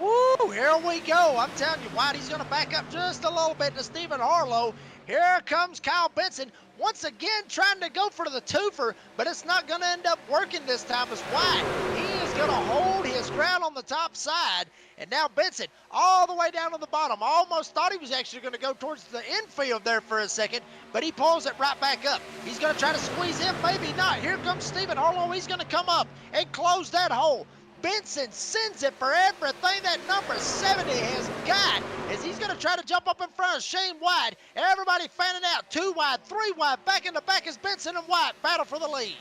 Woo, here we go. I'm telling you, Whitey's going to back up just a little bit to Stephen Harlow. Here comes Kyle Benson, once again trying to go for the twofer, but it's not going to end up working this time as White. He is going to hold his ground on the top side, and now Benson all the way down to the bottom. Almost thought he was actually going to go towards the infield there for a second, but he pulls it right back up. He's going to try to squeeze in, maybe not. Here comes Stephen Harlow. He's going to come up and close that hole. Benson sends it for everything that number 70 has got as he's going to try to jump up in front of Shane White. Everybody fanning out. 2 wide, 3 wide. Back in the back is Benson and White. Battle for the lead.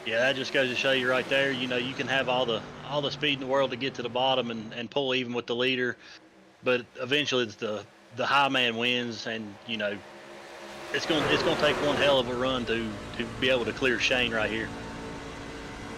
Yeah, that just goes to show you right there. You know, you can have all the speed in the world to get to the bottom and pull even with the leader, but eventually it's the high man wins, and you know it's going to take one hell of a run to be able to clear Shane right here.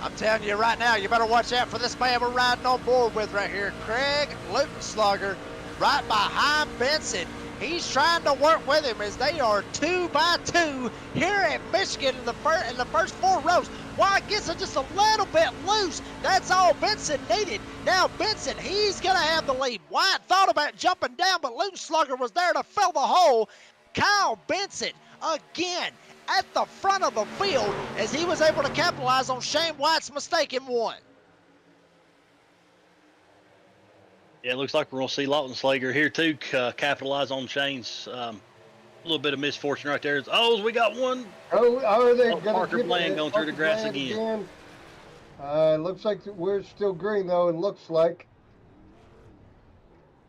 I'm telling you right now, you better watch out for this man we're riding on board with right here. Craig Lutenslugger, right behind Benson. He's trying to work with him as they are 2 by 2 here at Michigan in the first 4 rows. White gets it just a little bit loose. That's all Benson needed. Now Benson, he's going to have the lead. White thought about jumping down, but Lutenslugger was there to fill the hole. Kyle Benson, again, at the front of the field as he was able to capitalize on Shane White's mistake in one. Yeah, it looks like we're going to see Lautenslager here too capitalize on Shane's little bit of misfortune right there. Oh, we got one. Oh, are they going to Parker Bland going through the grass again. Looks like we're still green though, it looks like.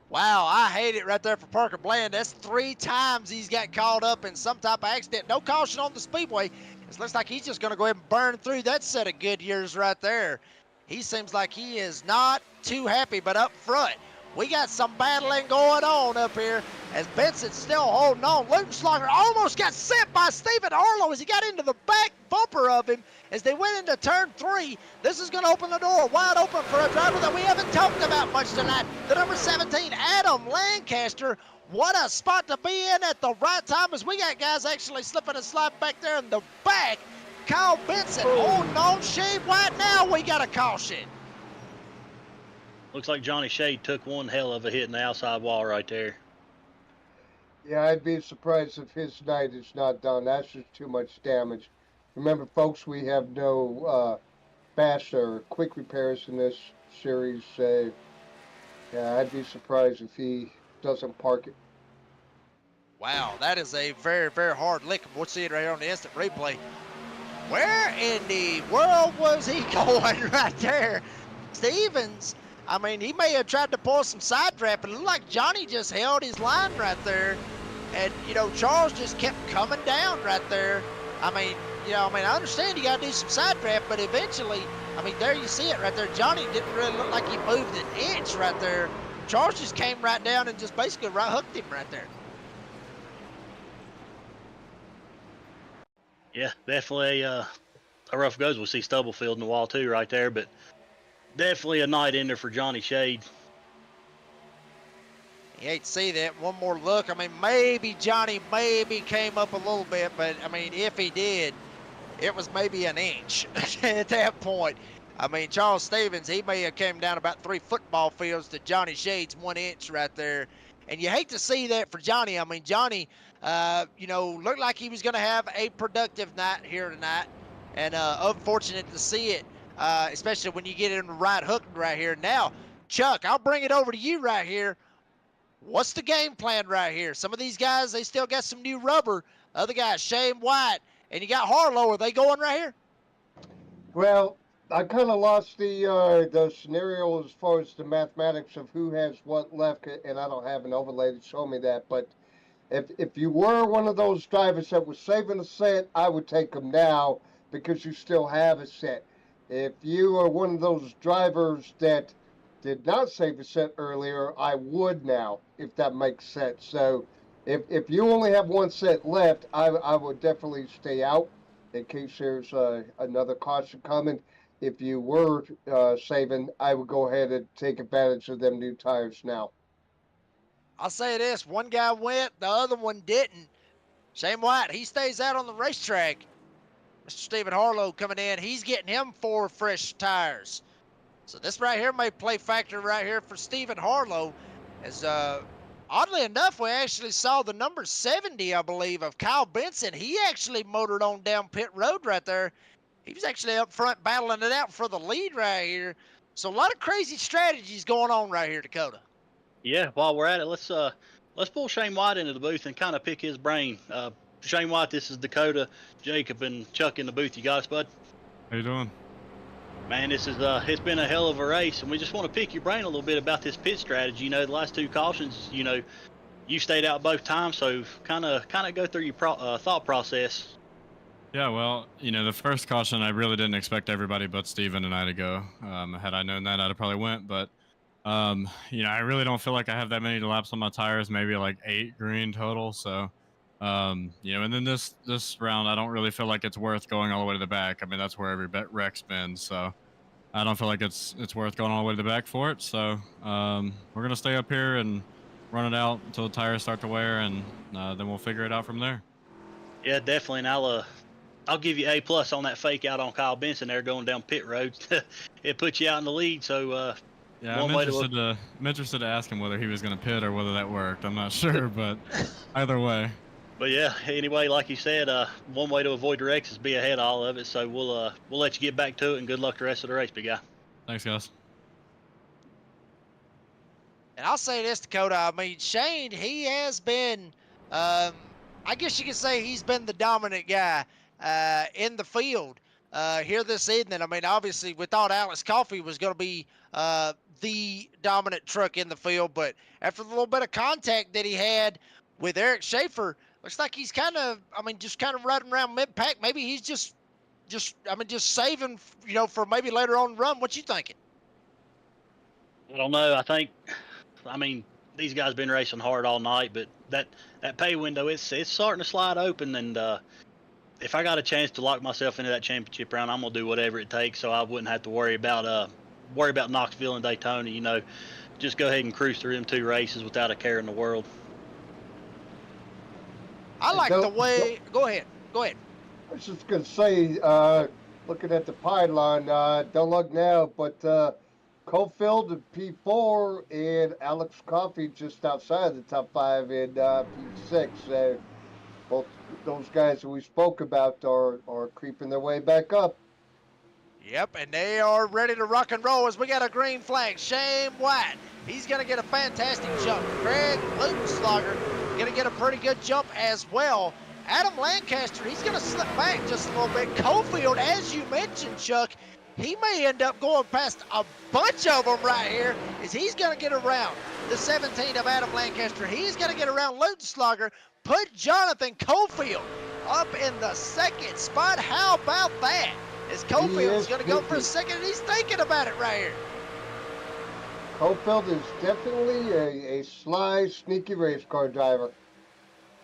Wow, I hate it right there for Parker Bland. That's 3 times he's got caught up in some type of accident. No caution on the speedway. It looks like he's just going to go ahead and burn through that set of good years right there. He seems like he is not too happy, but up front, we got some battling going on up here as Benson's still holding on. Lutenslugger almost got sent by Stephen Harlow as he got into the back bumper of him as they went into turn 3. This is going to open the door wide open for a driver that we haven't talked about much tonight. The number 17, Adam Lancaster. What a spot to be in at the right time as we got guys actually slipping and sliding back there in the back. Kyle Benson holding on. Shane White, now we got a caution. Looks like Johnny Shade took one hell of a hit in the outside wall right there. Yeah, I'd be surprised if his night is not done. That's just too much damage. Remember, folks, we have no fast or quick repairs in this series. Yeah, I'd be surprised if he doesn't park it. Wow, that is a very, very hard lick. We'll see it right here on the instant replay. Where in the world was he going right there? Stevens, I mean, he may have tried to pull some side draft, but it looked like Johnny just held his line right there. And, you know, Charles just kept coming down right there. I mean, I understand you got to do some side draft, but eventually, I mean, there you see it right there. Johnny didn't really look like he moved an inch right there. Charles just came right down and just basically right hooked him right there. Yeah, definitely a rough goes. We'll see Stubblefield in the wall too right there, but definitely a night ender for Johnny Shade. You hate to see that. One more look. I mean, maybe Johnny came up a little bit, but I mean, if he did, it was maybe an inch at that point. I mean, Charles Stevens, he may have came down about 3 football fields to Johnny Shade's 1 inch right there. And you hate to see that for Johnny. I mean, Johnny, looked like he was going to have a productive night here tonight. And unfortunate to see it, especially when you get in the right hook right here. Now, Chuck, I'll bring it over to you right here. What's the game plan right here? Some of these guys, they still got some new rubber. Other guys, Shane White, and you got Harlow. Are they going right here? Well, I kind of lost the scenario as far as the mathematics of who has what left, and I don't have an overlay to show me that. But if you were one of those drivers that was saving a set, I would take them now because you still have a set. If you are one of those drivers that did not save a set earlier, I would now, if that makes sense. So if you only have 1 set left, I would definitely stay out in case there's another caution coming. If you were saving, I would go ahead and take advantage of them new tires now. I'll say this, one guy went, the other one didn't. Shane White, he stays out on the racetrack. Mr. Stephen Harlow coming in. He's getting him 4 fresh tires. So this right here may play factor right here for Stephen Harlow. As oddly enough, we actually saw the number 70, I believe, of Kyle Benson. He actually motored on down pit road right there. He was actually up front battling it out for the lead right here. So a lot of crazy strategies going on right here, Dakota. Yeah, while we're at it, let's pull Shane White into the booth and kind of pick his brain. Shane White, this is Dakota, Jacob, and Chuck in the booth. You got us, bud? How you doing? Man, this is it's been a hell of a race, and we just want to pick your brain a little bit about this pit strategy. You know, the last 2 cautions, you know, you stayed out both times, so kind of go through your thought process. Yeah, well, you know, the first caution, I really didn't expect everybody but Steven and I to go. Had I known that, I'd have probably went, but you know, I really don't feel like I have that many laps on my tires, maybe like 8 green total. So, you know, and then this round, I don't really feel like it's worth going all the way to the back. I mean, that's where every wreck's been. So I don't feel like it's worth going all the way to the back for it. So we're gonna stay up here and run it out until the tires start to wear, and then we'll figure it out from there. Yeah, definitely. And I'll give you A+ on that fake out on Kyle Benson there going down pit road. It puts you out in the lead. So yeah, I'm interested to ask him whether he was going to pit or whether that worked. I'm not sure, but either way. But yeah, anyway, like you said, one way to avoid the wrecks is be ahead of all of it. So we'll let you get back to it, and good luck the rest of the race, big guy. Thanks, guys. And I'll say this, Dakota. I mean, Shane, he has been, I guess you could say he's been the dominant guy in the field here this evening. I mean, obviously, we thought Alex Coffey was going to be the dominant truck in the field, but after the little bit of contact that he had with Eric Schaefer, looks like he's kind of, I mean, just kind of riding around mid-pack. Maybe he's just saving, you know, for maybe later on in the run. What you thinking? I don't know. I mean, these guys been racing hard all night, but that pay window, it's starting to slide open, and if I got a chance to lock myself into that championship round, I'm gonna do whatever it takes, so I wouldn't have to worry about Knoxville and Daytona. You know, just go ahead and cruise through them 2 races without a care in the world. I like the way. Go ahead. I was just gonna say, looking at the pylon, don't look now, but Cofield in P4 and Alex Coffey just outside the top 5 in P6. Both those guys that we spoke about are creeping their way back up. Yep, and they are ready to rock and roll as we got a green flag. Shane White, he's going to get a fantastic jump. Greg Lutenslager going to get a pretty good jump as well. Adam Lancaster, he's going to slip back just a little bit. Cofield, as you mentioned, Chuck, he may end up going past a bunch of them right here as he's going to get around the 17 of Adam Lancaster. He's going to get around Lutenslager, put Jonathan Cofield up in the 2nd spot. How about that? As Cofield's going to go for a second, and he's thinking about it right here. Cofield is definitely a sly, sneaky race car driver.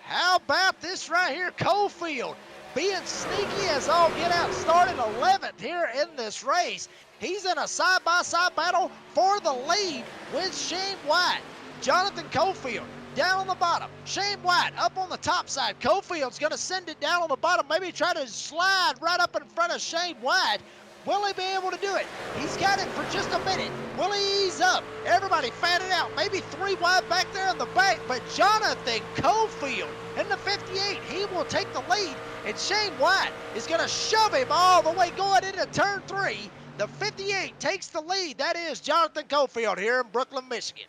How about this right here? Cofield being sneaky as all get out, started 11th here in this race. He's in a side-by-side battle for the lead with Shane White. Jonathan Cofield down on the bottom. Shane White up on the top side. Cofield's going to send it down on the bottom, maybe try to slide right up in front of Shane White. Will he be able to do it? He's got it for just a minute. Will he ease up? Everybody fan it out. Maybe 3 wide back there in the back, but Jonathan Cofield in the 58, he will take the lead, and Shane White is going to shove him all the way going into turn 3. The 58 takes the lead. That is Jonathan Cofield here in Brooklyn, Michigan.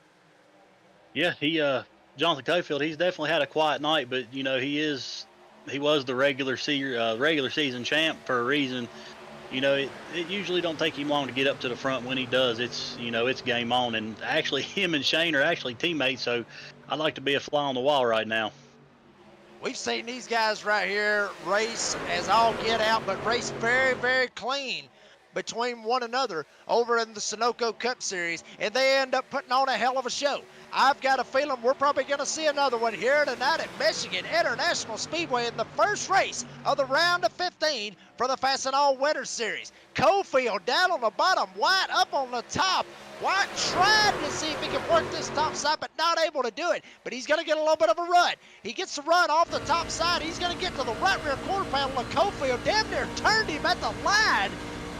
Yeah, Jonathan Cofield, he's definitely had a quiet night, but you know he was the regular season champ for a reason. You know, it usually don't take him long to get up to the front. When he does, it's game on. And actually, him and Shane are actually teammates, so I'd like to be a fly on the wall right now. We've seen these guys right here race as all get out, but race very, very clean. between one another over in the Sunoco Cup Series, and they end up putting on a hell of a show. I've got a feeling we're probably going to see another one here tonight at Michigan International Speedway in the first race of the round of 15 for the Fastenal Winter Series. Cofield down on the bottom, White up on the top. White tried to see if he could work this top side, but not able to do it. But he's going to get a little bit of a run. He gets the run off the top side. He's going to get to the right rear quarter panel of Cofield. Damn near turned him at the line.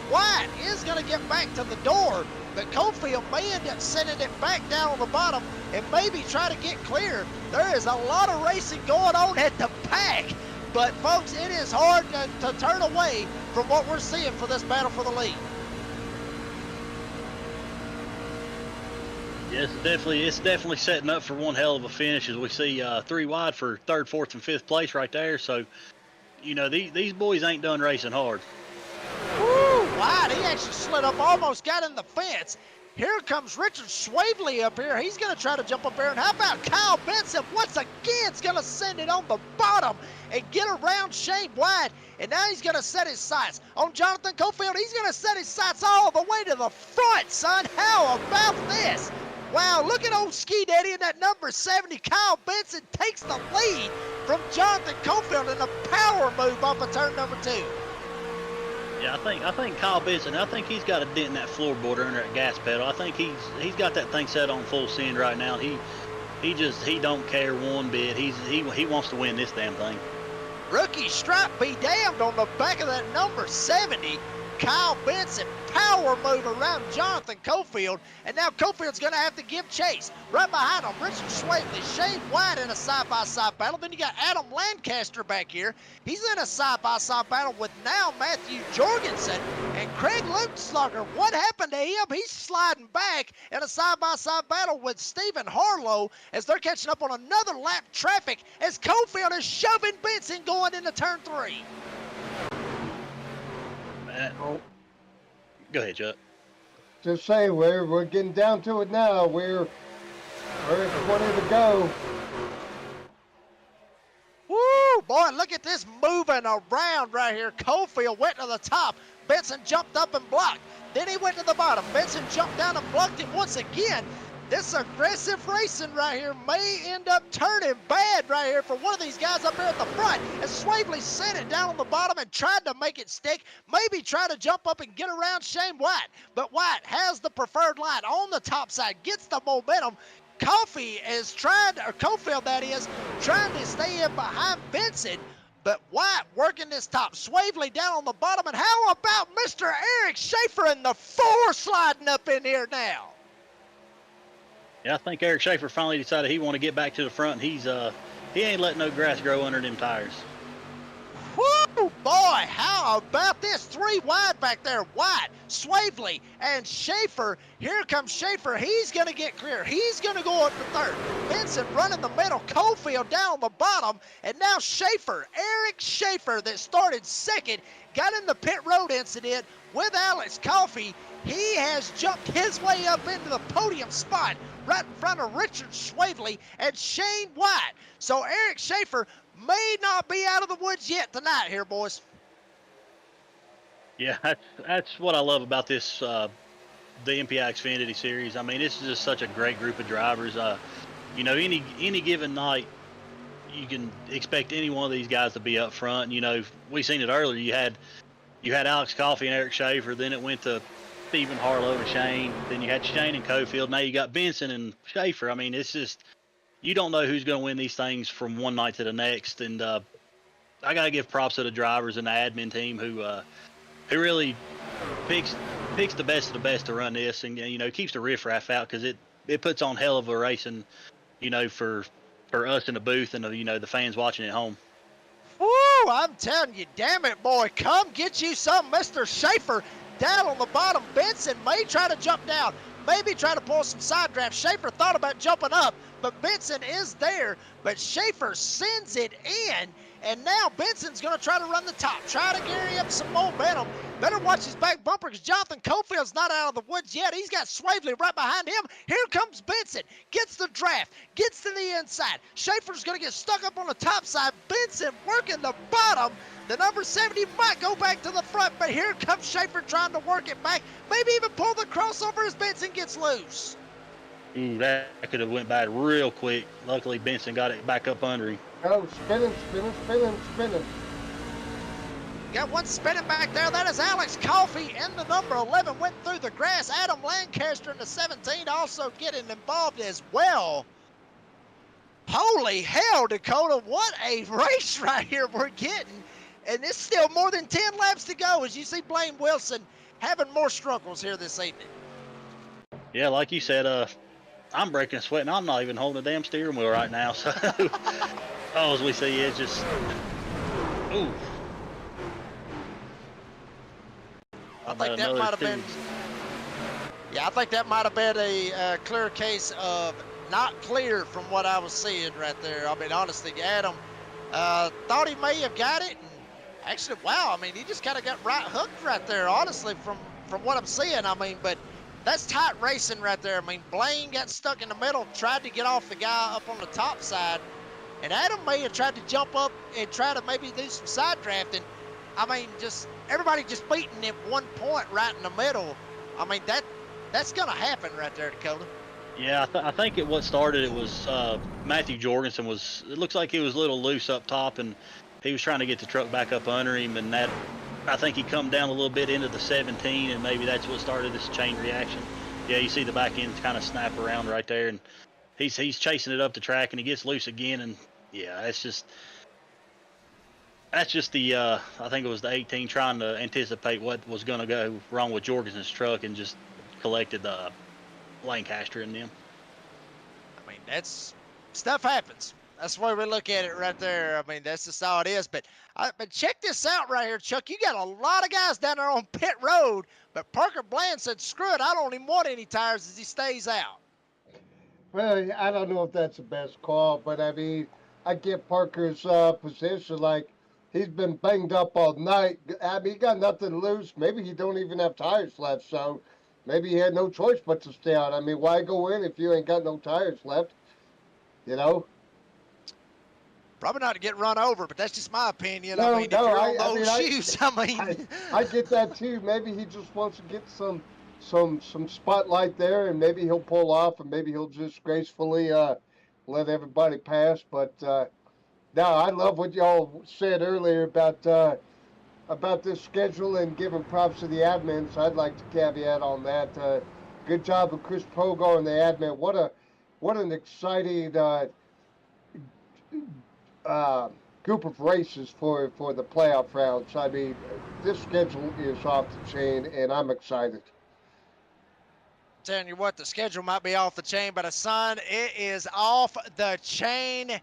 White is going to get back to the door, but Cofield may end up sending it back down on the bottom and maybe try to get clear. There is a lot of racing going on at the pack, but folks, it is hard to turn away from what we're seeing for this battle for the lead. Yes, it's definitely setting up for one hell of a finish as we see 3 wide for 3rd, 4th, and 5th place right there. So, you know, these boys ain't done racing hard. Woo, White, he actually slid up, almost got in the fence. Here comes Richard Swavely up here. He's going to try to jump up there. And how about Kyle Benson? Once again, it's going to send it on the bottom and get around Shane White. And now he's going to set his sights on Jonathan Cofield. He's going to set his sights all the way to the front, son. How about this? Wow, look at old Ski Daddy in that number 70. Kyle Benson takes the lead from Jonathan Cofield in a power move off of turn number 2. Yeah, I think Kyle Benson, I think he's got a dent in that floorboard under that gas pedal. I think he's got that thing set on full send right now. He don't care one bit. He wants to win this damn thing. Rookie stripe be damned on the back of that number 70. Kyle Benson, power move around Jonathan Cofield, and now Cofield's going to have to give chase. Right behind him, Richard Swavely, Shane White in a side-by-side battle. Then you got Adam Lancaster back here. He's in a side-by-side battle with now Matthew Jorgensen and Craig Lutzlager. What happened to him? He's sliding back in a side-by-side battle with Stephen Harlow as they're catching up on another lap traffic as Cofield is shoving Benson going into turn 3. Go ahead, Chuck. Just say we're getting down to it now. We're at 20 to go. Woo, boy, look at this moving around right here. Cofield went to the top. Benson jumped up and blocked. Then he went to the bottom. Benson jumped down and blocked him once again. This aggressive racing right here may end up turning bad right here for one of these guys up here at the front. As Swavely sent it down on the bottom and tried to make it stick, maybe try to jump up and get around Shane White. But White has the preferred line on the top side, gets the momentum. Cofield that is, trying to stay in behind Benson. But White working this top, Swavely down on the bottom. And how about Mr. Eric Schaefer in the 4 sliding up in here now? Yeah, I think Eric Schaefer finally decided he want to get back to the front. He ain't letting no grass grow under them tires. Woo, boy, how about this? 3 wide back there. White, Swavely, and Schaefer. Here comes Schaefer. He's going to get clear. He's going to go up to 3rd. Benson running the middle. Cofield down on the bottom. And now Schaefer, Eric Schaefer, that started 2nd, got in the pit road incident with Alex Coffey. He has jumped his way up into the podium spot right in front of Richard Swavely and Shane White. So Eric Schaefer may not be out of the woods yet tonight here, boys. Yeah, that's what I love about this, the MPI Xfinity Series. I mean, this is just such a great group of drivers. You know, any given night, you can expect any one of these guys to be up front. You know, we seen it earlier. You had Alex Coffey and Eric Schaefer. Then it went to Stephen Harlow and Shane. Then you had Shane and Cofield. Now you got Benson and Schaefer. I mean, it's just, you don't know who's going to win these things from one night to the next. And I got to give props to the drivers and the admin team who really picks the best of the best to run this, and you know, keeps the riffraff out, because it puts on hell of a racing, you know, for us in the booth and you know, the fans watching at home. Woo, I'm telling you, damn it, boy, come get you some, Mr. Schaefer. Down on the bottom, Benson may try to jump down, maybe try to pull some side drafts. Schaefer thought about jumping up, but Benson is there, but Schaefer sends it in, and now Benson's going to try to run the top, try to carry up some momentum. Better watch his back bumper, because Jonathan Cofield's not out of the woods yet. He's got Swavely right behind him. Here comes Benson, gets the draft, gets to the inside. Schaefer's going to get stuck up on the top side. Benson working the bottom. The number 70 might go back to the front, but here comes Schaefer trying to work it back. Maybe even pull the crossover as Benson gets loose. Ooh, that could have went bad real quick. Luckily, Benson got it back up under him. Oh, spinning, spinning, spinning, spinning. Got one spinning back there. That is Alex Coffey, and the number 11 went through the grass. Adam Lancaster in the 17 also getting involved as well. Holy hell, Dakota, what a race right here we're getting. And it's still more than 10 laps to go as you see Blaine Wilson having more struggles here this evening. Yeah, like you said, I'm breaking a sweat, and I'm not even holding a damn steering wheel right now. So, all as we see is just, ooh. I think that might have been, yeah, I think that might have been a clear case of not clear from what I was seeing right there. I mean, honestly, Adam thought he may have got it. And actually, wow, I mean, he just kind of got right hooked right there, honestly, from what I'm seeing. I mean, but that's tight racing right there. I mean, Blaine got stuck in the middle, tried to get off the guy up on the top side, and Adam may have tried to jump up and try to maybe do some side drafting. I mean, just everybody just beating at one point right in the middle. I mean, that's going to happen right there, Dakota. Yeah, I think what started it was Matthew Jorgensen was. It looks like he was a little loose up top, and he was trying to get the truck back up under him, and that I think he come down a little bit into the 17, and maybe that's what started this chain reaction. Yeah, you see the back end kind of snap around right there, and he's chasing it up the track, and he gets loose again, and yeah, that's just the I think it was the 18 trying to anticipate what was going to go wrong with Jorgensen's truck, and just collected the Lancaster in them. I mean, that's stuff happens. That's the way we look at it right there. I mean, that's just how it is. But check this out right here, Chuck. You got a lot of guys down there on pit road, but Parker Bland said, screw it, I don't even want any tires as he stays out. Well, I don't know if that's the best call, but I mean, I get Parker's position. Like, he's been banged up all night. I mean, he got nothing to lose. Maybe he don't even have tires left, so maybe he had no choice but to stay out. I mean, why go in if you ain't got no tires left? You know? Probably not to get run over, but that's just my opinion. No, I mean, if you're on those I shoes, I mean. I get that too. Maybe he just wants to get some spotlight there, and maybe he'll pull off, and maybe he'll just gracefully let everybody pass. But no, I love what y'all said earlier about this schedule and giving props to the admins. I'd like to caveat on that. Good job of Chris Pogar and the admin. What an exciting group of races for the playoff rounds. I mean, this schedule is off the chain, and I'm excited. Telling you what, the schedule might be off the chain, but son, it is off the chain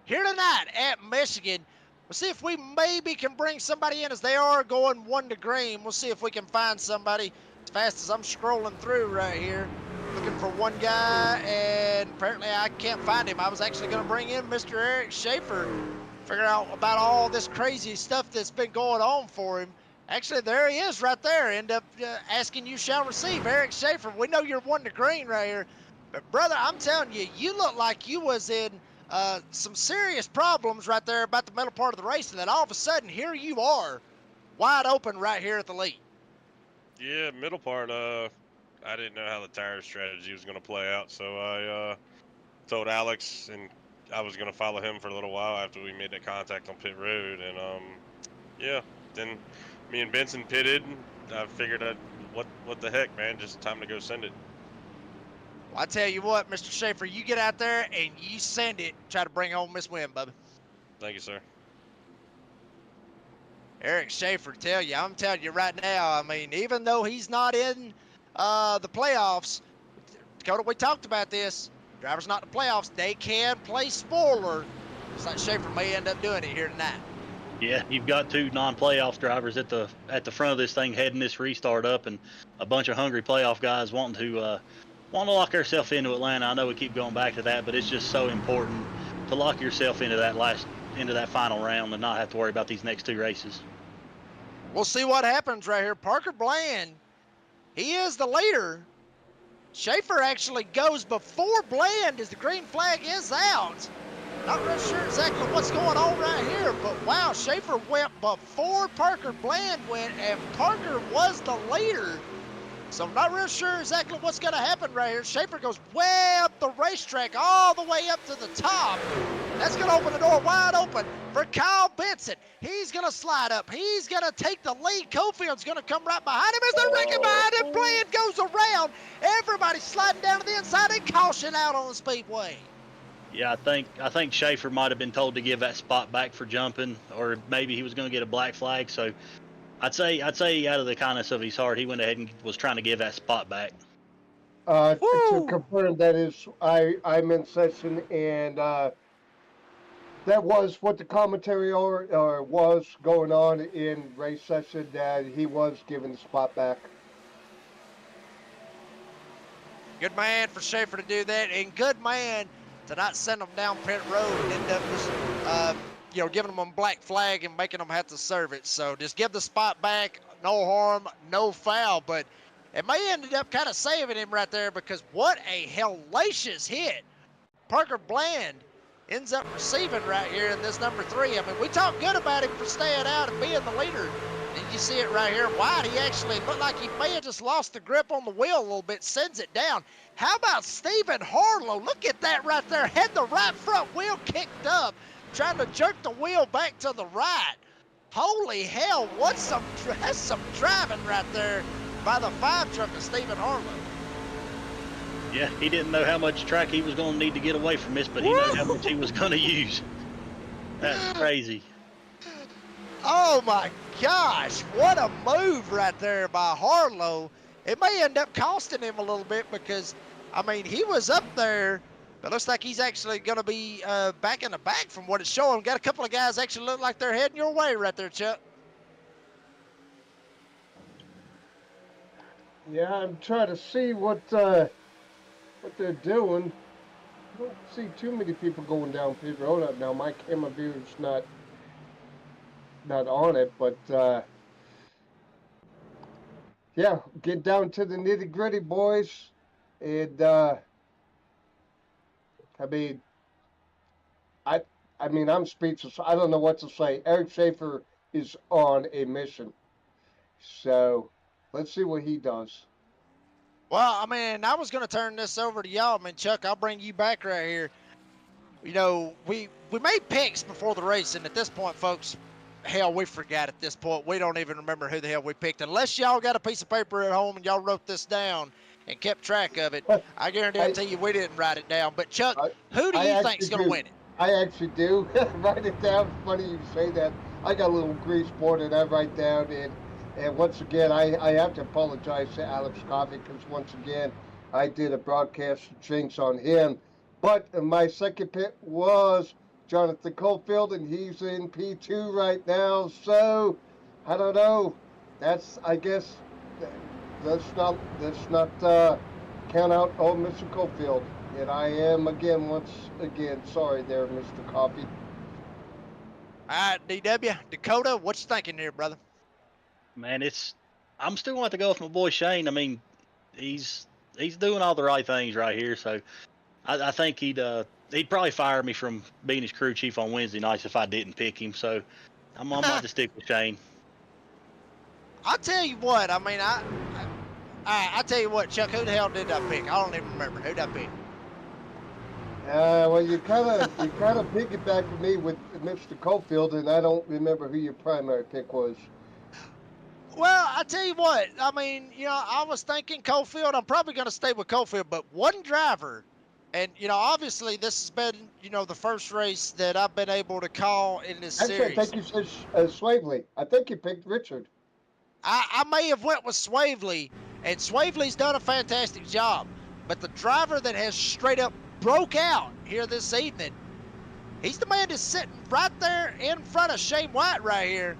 here tonight at Michigan. We'll see if we maybe can bring somebody in as they are going 1 to green. We'll see if we can find somebody as fast as I'm scrolling through right here. Looking for one guy, and apparently I can't find him. I was actually going to bring in Mr. Eric Schaefer, figure out about all this crazy stuff that's been going on for him. Actually, there he is right there. End up asking you shall receive. Eric Schaefer, we know you're 1 to green right here. But, brother, I'm telling you, you look like you was in some serious problems right there about the middle part of the race, and then all of a sudden, here you are, wide open right here at the lead. Yeah, middle part, I didn't know how the tire strategy was going to play out, so I told Alex, and I was going to follow him for a little while after we made that contact on pit road, and yeah, then me and Benson pitted, and I figured what the heck, man, just time to go send it. Well, I tell you what, Mr. Schaefer, you get out there and you send it, try to bring home this win, bubba. Thank you, sir. Eric Schaefer, I'm telling you right now, I mean, even though he's not in the playoffs, Dakota, we talked about this. Drivers not in the playoffs, they can play spoiler. Looks like Schaefer may end up doing it here tonight. Yeah, you've got 2 non-playoff drivers at the front of this thing heading this restart up, and a bunch of hungry playoff guys wanting to lock ourselves into Atlanta. I know we keep going back to that, but it's just so important to lock yourself into that final round and not have to worry about these next 2 races. We'll see what happens right here. Parker Bland, he is the leader. Schaefer actually goes before Bland as the green flag is out. Not real sure exactly what's going on right here, but wow, Schaefer went before Parker Bland went, and Parker was the leader. So I'm not real sure exactly what's going to happen right here. Schaefer goes way up the racetrack, all the way up to the top. That's going to open the door wide open for Kyle Benson. He's going to slide up. He's going to take the lead. Cofield's going to come right behind him as the wrecking behind him. Bland goes around. Everybody's sliding down to the inside and caution out on the speedway. Yeah, I think Schaefer might have been told to give that spot back for jumping, or maybe he was going to get a black flag. So I'd say out of the kindness of his heart, he went ahead and was trying to give that spot back. To confirm, that is, I'm in session, and that was what the commentary or was going on in race session, that he was given the spot back. Good man for Schaefer to do that, and good man to not send them down pit road and end up just, giving them a black flag and making them have to serve it. So just give the spot back, no harm, no foul. But it may ended up kind of saving him right there, because what a hellacious hit Parker Bland ends up receiving right here in this number 3. I mean, we talk good about him for staying out and being the leader. And you see it right here. Wide, he actually looked like he may have just lost the grip on the wheel a little bit, sends it down. How about Stephen Harlow? Look at that right there. Had the right front wheel kicked up, trying to jerk the wheel back to the right. Holy hell, that's some driving right there by the 5 truck of Stephen Harlow. Yeah, he didn't know how much track he was going to need to get away from this, but he knew how much he was going to use. That's crazy. Oh my gosh, what a move right there by Harlow. It may end up costing him a little bit, because, I mean, he was up there, but looks like he's actually going to be back in the back from what it's showing. Got a couple of guys actually look like they're heading your way right there, Chuck. Yeah, I'm trying to see what they're doing. I don't see too many people going down pit road up now. My camera view's not on it, but yeah, get down to the nitty gritty, boys. And I mean, I mean, I'm speechless. I don't know what to say. Eric Schaefer is on a mission, so let's see what he does. Well, I mean, I was going to turn this over to y'all. I mean, Chuck, I'll bring you back right here. We made picks before the race, and at this point, folks, hell, we forgot at this point. We don't even remember who the hell we picked. Unless y'all got a piece of paper at home and y'all wrote this down and kept track of it, I guarantee you we didn't write it down. But, Chuck, who do you think's going to win it? I actually do. Write it down. Funny you say that. I got a little grease board that I write down, and once again, I have to apologize to Alex Coffey, because once again, I did a broadcast jinx on him. But my second pick was Jonathan Cofield, and he's in P2 right now. So I don't know. I guess let's not count out old Mr. Cofield. And I am once again sorry there, Mr. Coffey. All right, DW, Dakota, what you thinking here, brother? Man, I'm still going to have to go with my boy Shane. I mean, he's doing all the right things right here. So I think he'd probably fire me from being his crew chief on Wednesday nights if I didn't pick him. So I'm going to have to stick with Shane. I'll tell you what. I mean, I tell you what, Chuck. Who the hell did I pick? I don't even remember who did I pick. Well, you kind of piggybacked with me with Mr. Cofield, and I don't remember who your primary pick was. Well, I tell you what. I mean, I was thinking Cofield. I'm probably going to stay with Cofield, but one driver, and obviously this has been the first race that I've been able to call in this series. Actually, I think you said Swavely. I think you picked Richard. I may have went with Swavely, and Swavely's done a fantastic job. But the driver that has straight up broke out here this evening, he's the man that's sitting right there in front of Shane White right here.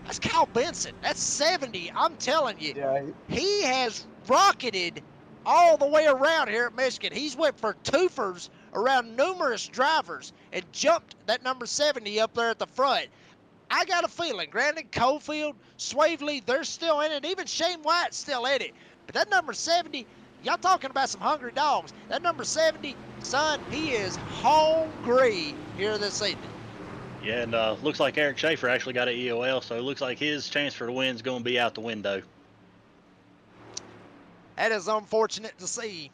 That's Kyle Benson. That's 70. I'm telling you, Yeah. He has rocketed all the way around here at Michigan. He's went for twofers around numerous drivers and jumped that number 70 up there at the front. I got a feeling, granted, Cofield, Swavely, they're still in it. Even Shane White's still in it. But that number 70, Y'all talking about some hungry dogs. That number 70, son, he is hungry here this evening. Yeah, and looks like Eric Schaefer actually got an EOL, so it looks like his chance for the win is going to be out the window. That is unfortunate to see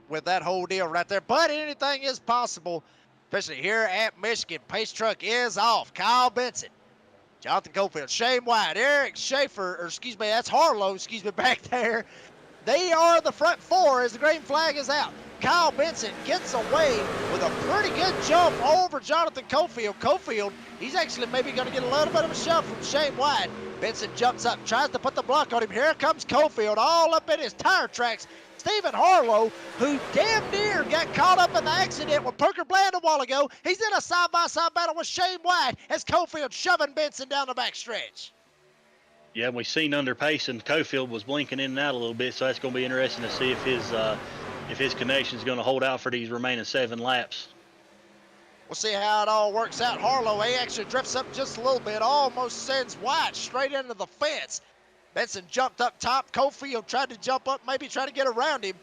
with that whole deal right there. But anything is possible, especially here at Michigan. Pace truck is off. Kyle Benson, Jonathan Cofield, Shane White, Eric Schaefer, or excuse me, that's Harlow, excuse me, back there. They are the front four as the green flag is out. Kyle Benson gets away with a pretty good jump over Jonathan Cofield. Cofield, he's actually maybe going to get a little bit of a shove from Shane White. Benson jumps up, tries to put the block on him. Here comes Cofield all up in his tire tracks. Stephen Harlow, who damn near got caught up in the accident with Parker Bland a while ago. He's in a side-by-side battle with Shane White as Cofield shoving Benson down the backstretch. Yeah, we've seen under pace, and Cofield was blinking in and out a little bit, so that's going to be interesting to see if his connection is going to hold out for these remaining 7 laps. We'll see how it all works out. Harlow, he actually drifts up just a little bit, almost sends White straight into the fence. Benson jumped up top. Cofield tried to jump up, maybe try to get around him.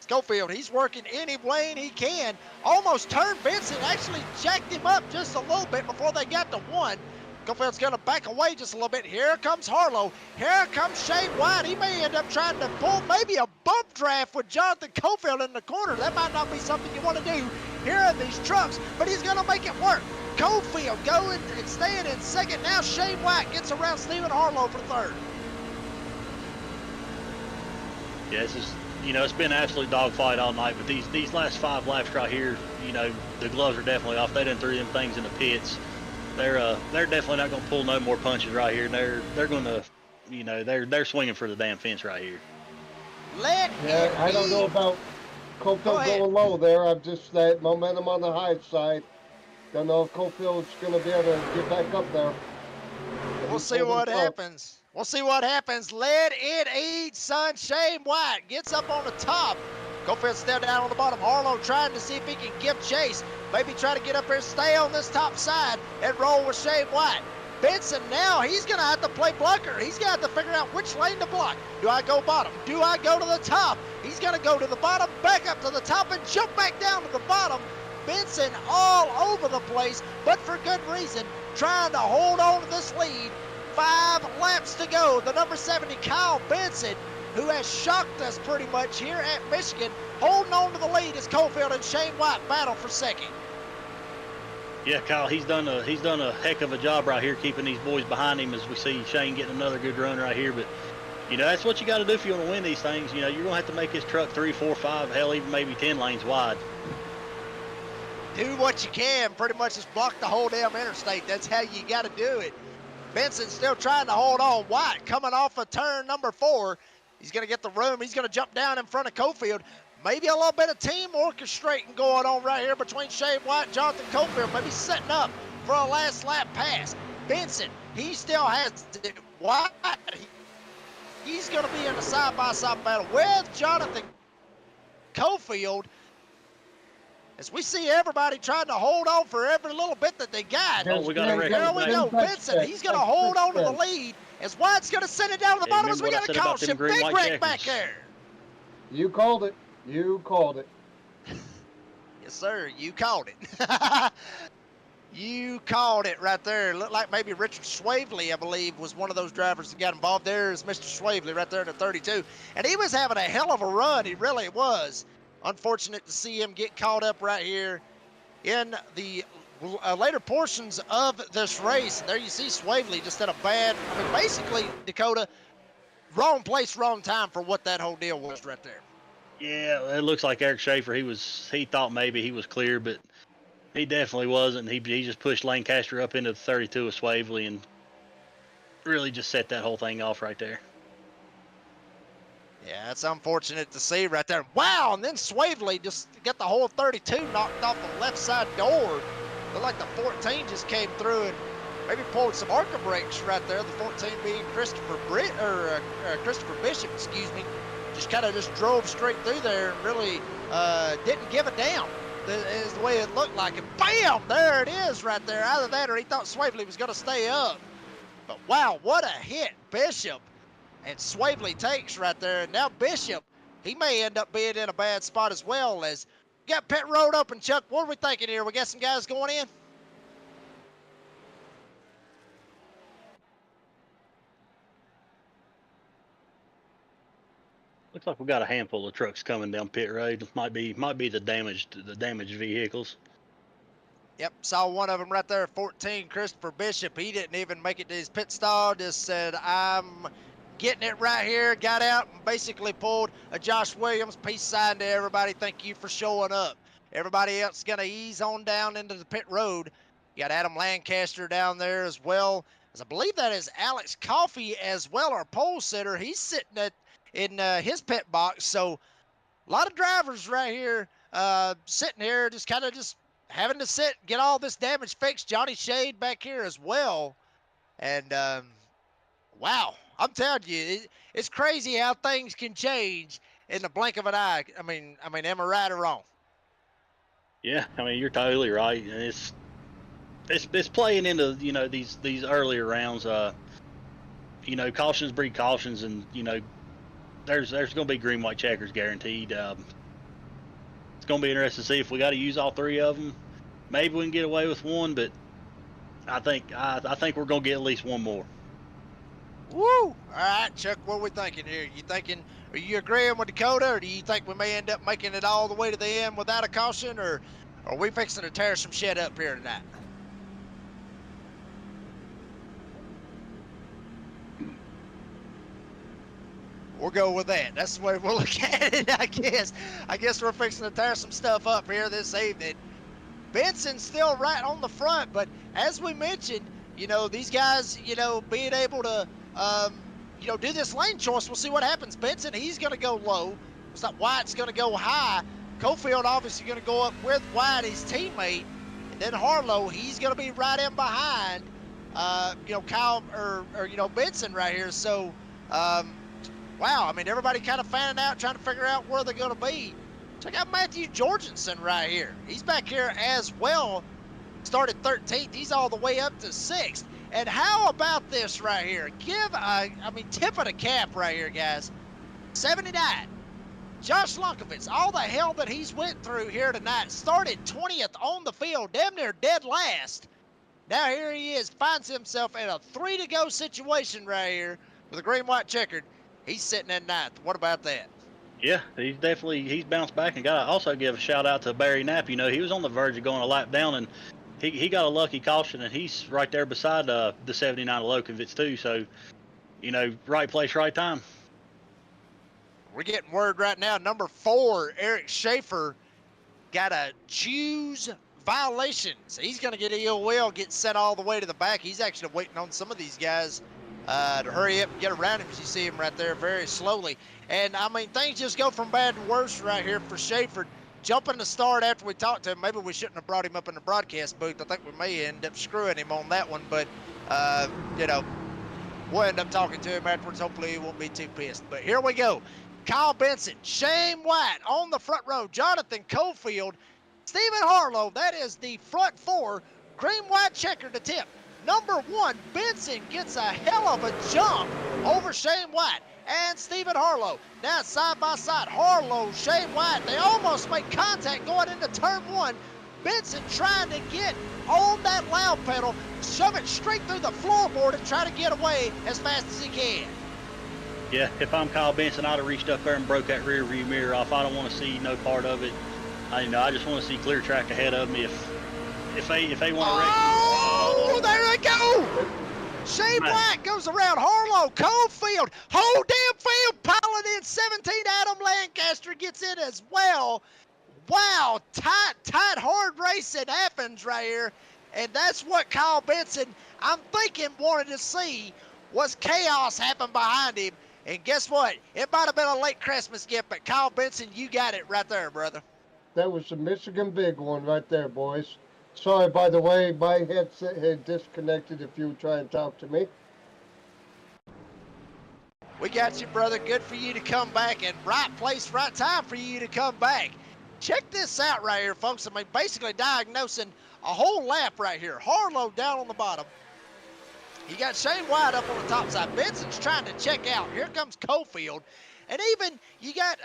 Cofield, he's working any lane he can. Almost turned Benson, actually jacked him up just a little bit before they got to 1. Cofield's going to back away just a little bit. Here comes Harlow. Here comes Shane White. He may end up trying to pull maybe a bump draft with Jonathan Cofield in the corner. That might not be something you want to do here in these trucks, but he's going to make it work. Cofield going and staying in second. Now Shane White gets around Stephen Harlow for third. Yeah, this is, it's been an absolute dogfight all night, but these last 5 laps right here, the gloves are definitely off. They done threw them things in the pits. They're definitely not going to pull no more punches right here. They're going to, they're swinging for the damn fence right here. I don't know about Cofield going low there. I'm just that momentum on the high side. Don't know if Cofield's going to be able to get back up there. We'll see what happens. We'll see what happens. Let it eat, son. Shane White gets up on the top. Cofield's still down on the bottom. Harlow trying to see if he can give chase. Maybe try to get up here, stay on this top side, and roll with Shane White. Benson now, he's going to have to play blocker. He's going to have to figure out which lane to block. Do I go bottom? Do I go to the top? He's going to go to the bottom, back up to the top, and jump back down to the bottom. Benson all over the place, but for good reason, trying to hold on to this lead. 5 laps to go. The number 70, Kyle Benson, who has shocked us pretty much here at Michigan, holding on to the lead as Cofield and Shane White battle for second. Yeah, Kyle, he's done a heck of a job right here keeping these boys behind him as we see Shane getting another good run right here. But, that's what you got to do if you want to win these things. You're going to have to make this truck 3, 4, 5, hell, even maybe 10 lanes wide. Do what you can. Pretty much just block the whole damn interstate. That's how you got to do it. Benson still trying to hold on. White coming off of turn number 4. He's going to get the room. He's going to jump down in front of Cofield. Maybe a little bit of team orchestrating going on right here between Shane White and Jonathan Cofield. Maybe setting up for a last lap pass. Benson, he still has it. White, he's going to be in a side-by-side battle with Jonathan Cofield. As we see everybody trying to hold on for every little bit that they got. Oh, we got a record. Here we go. Benson, he's going to hold on to the lead as White's going to send it down to the bottom as we got a caution. Big wreck back there. You called it. You called it. Yes, sir. You called it. You called it right there. It looked like maybe Richard Swavely, I believe, was one of those drivers that got involved. There's Mr. Swavely right there in the 32. And he was having a hell of a run. He really was. Unfortunate to see him get caught up right here in the later portions of this race. And there you see Swavely just had a bad, basically, Dakota, wrong place, wrong time for what that whole deal was right there. Yeah, it looks like Eric Schaefer, he thought maybe he was clear, but he definitely wasn't. He just pushed Lancaster up into the 32 of Swavely and really just set that whole thing off right there. Yeah, it's unfortunate to see right there. Wow, and then Swavely just got the whole 32 knocked off the left side door. Looked like the 14 just came through and maybe pulled some ARCA brakes right there. The 14 being Christopher Bishop, excuse me. Just kind of just drove straight through there and really didn't give a damn is the way it looked like. And bam, there it is right there. Either that or he thought Swavely was going to stay up. But wow, what a hit Bishop and Swavely takes right there. And now Bishop, he may end up being in a bad spot as well. As we got pit road open, Chuck. What are we thinking here? We got some guys going in? Looks like we got a handful of trucks coming down pit road. Might be the damaged vehicles. Yep, saw one of them right there, 14, Christopher Bishop. He didn't even make it to his pit stall, just said, I'm getting it right here, got out and basically pulled a Josh Williams, peace sign to everybody, thank you for showing up. Everybody else is going to ease on down into the pit road. You got Adam Lancaster down there as well, as I believe that is Alex Coffey as well, our pole sitter. He's sitting in his pit box, so a lot of drivers right here sitting here just kind of just having to sit, get all this damage fixed. Johnny Shade back here as well. And wow, I'm telling you, it's crazy how things can change in the blink of an eye. I mean, am I right or wrong? Yeah, I mean you're totally right. And it's playing into these earlier rounds. Cautions breed cautions, and there's going to be green white checkers guaranteed. It's going to be interesting to see if we got to use all three of them. Maybe we can get away with one, but I think we're going to get at least one more. Woo! All right, Chuck, what are we thinking here? Are you agreeing with Dakota, or do you think we may end up making it all the way to the end without a caution, or are we fixing to tear some shit up here tonight? We'll go with that. That's the way we'll look at it, I guess. I guess we're fixing to tear some stuff up here this evening. Benson's still right on the front, but as we mentioned, these guys, being able to, do this lane choice, we'll see what happens. Benson, he's going to go low. Looks like White's going to go high. Cofield obviously going to go up with White, his teammate. And then Harlow, he's going to be right in behind, Kyle or Benson right here. So, wow, I mean, everybody kind of fanning out, trying to figure out where they're going to be. Check out Matthew Jorgensen right here. He's back here as well. Started 13th. He's all the way up to 6th. And how about this right here? Tip of the cap right here, guys. 79. Josh Lunkovitz, all the hell that he's went through here tonight. Started 20th on the field, damn near dead last. Now here he is, finds himself in a 3-to-go situation right here with a green-white checkered. He's sitting in 9th. What about that? Yeah, he's bounced back, and got to also give a shout out to Barry Knapp. He was on the verge of going a lap down, and he got a lucky caution, and he's right there beside the 79 Lokovitz too. So, right place, right time. We're getting word right now. Number 4, Eric Schaefer, got a choose violations. He's going to get ill will, get sent all the way to the back. He's actually waiting on some of these guys to hurry up and get around him, as you see him right there very slowly. And, things just go from bad to worse right here for Schaefer. Jumping the start after we talked to him. Maybe we shouldn't have brought him up in the broadcast booth. I think we may end up screwing him on that one. But, we'll end up talking to him afterwards. Hopefully he won't be too pissed. But here we go. Kyle Benson, Shane White on the front row, Jonathan Cofield, Stephen Harlow. That is the front 4. Green-white checker to tip. Number 1, Benson gets a hell of a jump over Shane White and Stephen Harlow. Now side by side, Harlow, Shane White, they almost make contact going into turn 1. Benson trying to get on that loud pedal, shove it straight through the floorboard and try to get away as fast as he can. Yeah, if I'm Kyle Benson, I'd have reached up there and broke that rear view mirror off. I don't want to see no part of it. I just want to see clear track ahead of me if they want to wreck. Oh, there they go! Shane White goes around Harlow, Cofield, whole damn field piling in 17. Adam Lancaster gets in as well. Wow, tight, hard racing happens right here. And that's what Kyle Benson, I'm thinking, wanted to see was chaos happen behind him. And guess what? It might have been a late Christmas gift, but Kyle Benson, you got it right there, brother. That was the Michigan big one right there, boys. Sorry, by the way, my headset had disconnected if you were trying to talk to me. We got you, brother. Good for you to come back, and right place, right time for you to come back. Check this out right here, folks. Basically diagnosing a whole lap right here. Harlow down on the bottom. You got Shane White up on the top side. Benson's trying to check out. Here comes Cofield. And even you got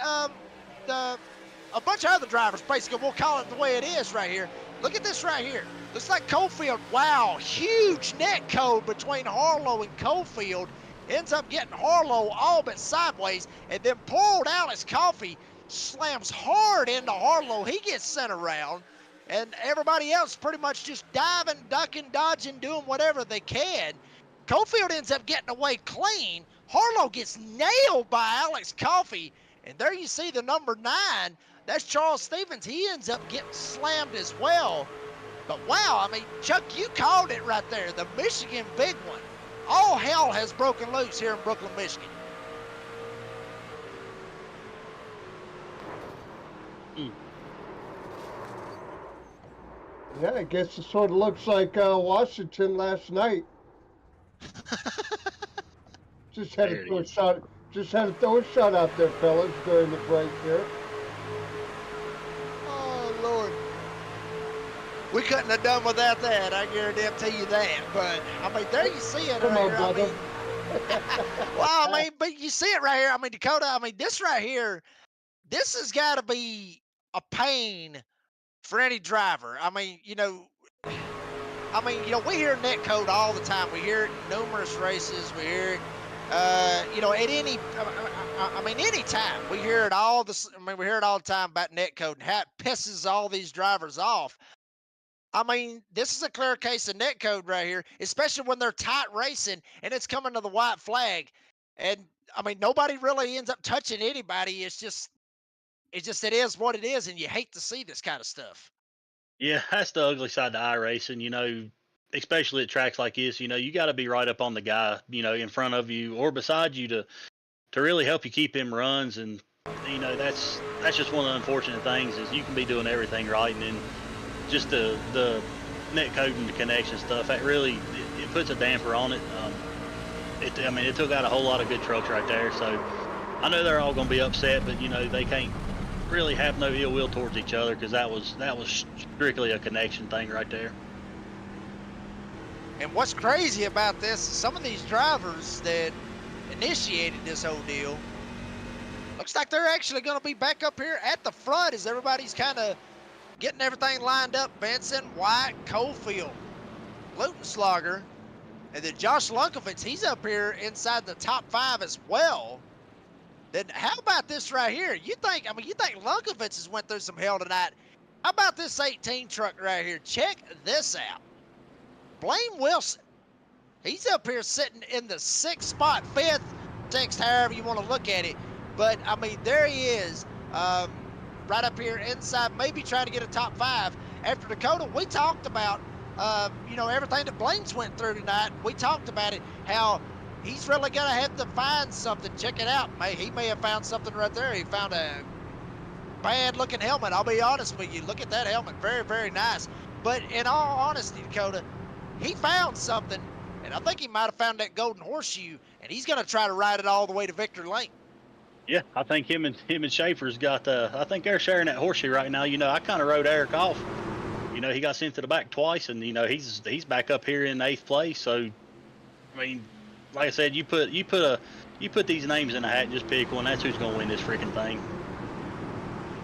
a bunch of other drivers, basically, we'll call it the way it is right here. Look at this right here. Looks like Cofield, wow, huge net code between Harlow and Cofield. Ends up getting Harlow all but sideways, and then poor old Alex Coffey slams hard into Harlow. He gets sent around, and everybody else pretty much just diving, ducking, dodging, doing whatever they can. Cofield ends up getting away clean. Harlow gets nailed by Alex Coffey, and there you see the number 9. That's Charles Stevens. He ends up getting slammed as well. But wow, I mean, Chuck, you called it right there. The Michigan big one. All hell has broken loose here in Brooklyn, Michigan. Yeah, I guess it sort of looks like Washington last night. Just had to throw a shot. Just had to throw a shot out there, fellas, during the break here. Oh Lord, we couldn't have done without that. I guarantee you that. But I mean, there you see it. Come right on, here. brother. I mean, well, I mean, but you see it right here. I mean, Dakota. I mean, this right here. This has got to be a pain for any driver. I mean, we hear net code all the time. We hear it in numerous races. We hear it, at any time. We hear it all we hear it all the time about net code and how it pisses all these drivers off. I mean, this is a clear case of net code right here, especially when they're tight racing and it's coming to the white flag. And I mean, nobody really ends up touching anybody. It is what it is, and you hate to see this kind of stuff. Yeah, that's the ugly side to iRacing, especially at tracks like this. You got to be right up on the guy, in front of you or beside you to really help you keep him runs. And, that's just one of the unfortunate things is you can be doing everything right. And then just the net code and the connection stuff, that really, it puts a damper on it. It took out a whole lot of good trucks right there. So I know they're all going to be upset, but, they can't really have no ill will towards each other because that was strictly a connection thing right there. And what's crazy about this is some of these drivers that initiated this whole deal, looks like they're actually going to be back up here at the front as everybody's kind of getting everything lined up. Benson, White, Cofield, Lutenslager, and then Josh Lunkovitz, he's up here inside the top 5 as well. Then how about this right here? You think Lunkovitz has went through some hell tonight. How about this 18 truck right here? Check this out. Blaine Wilson, he's up here sitting in the 6th spot, 5th, 6th, however you want to look at it. But, I mean, there he is, right up here inside, maybe trying to get a top 5. After Dakota, we talked about, everything that Blaine's went through tonight. We talked about it, how he's really going to have to find something. Check it out. He may have found something right there. He found a bad-looking helmet. I'll be honest with you. Look at that helmet. Very, very nice. But in all honesty, Dakota, he found something, and I think he might have found that golden horseshoe, and he's going to try to ride it all the way to Victory Lane. Yeah, I think him and Schaefer's got. I think they're sharing that horseshoe right now. I kind of wrote Eric off. He got sent to the back twice, and he's back up here in 8th place. So, I mean, like I said, you put these names in a hat and just pick one. That's who's going to win this freaking thing.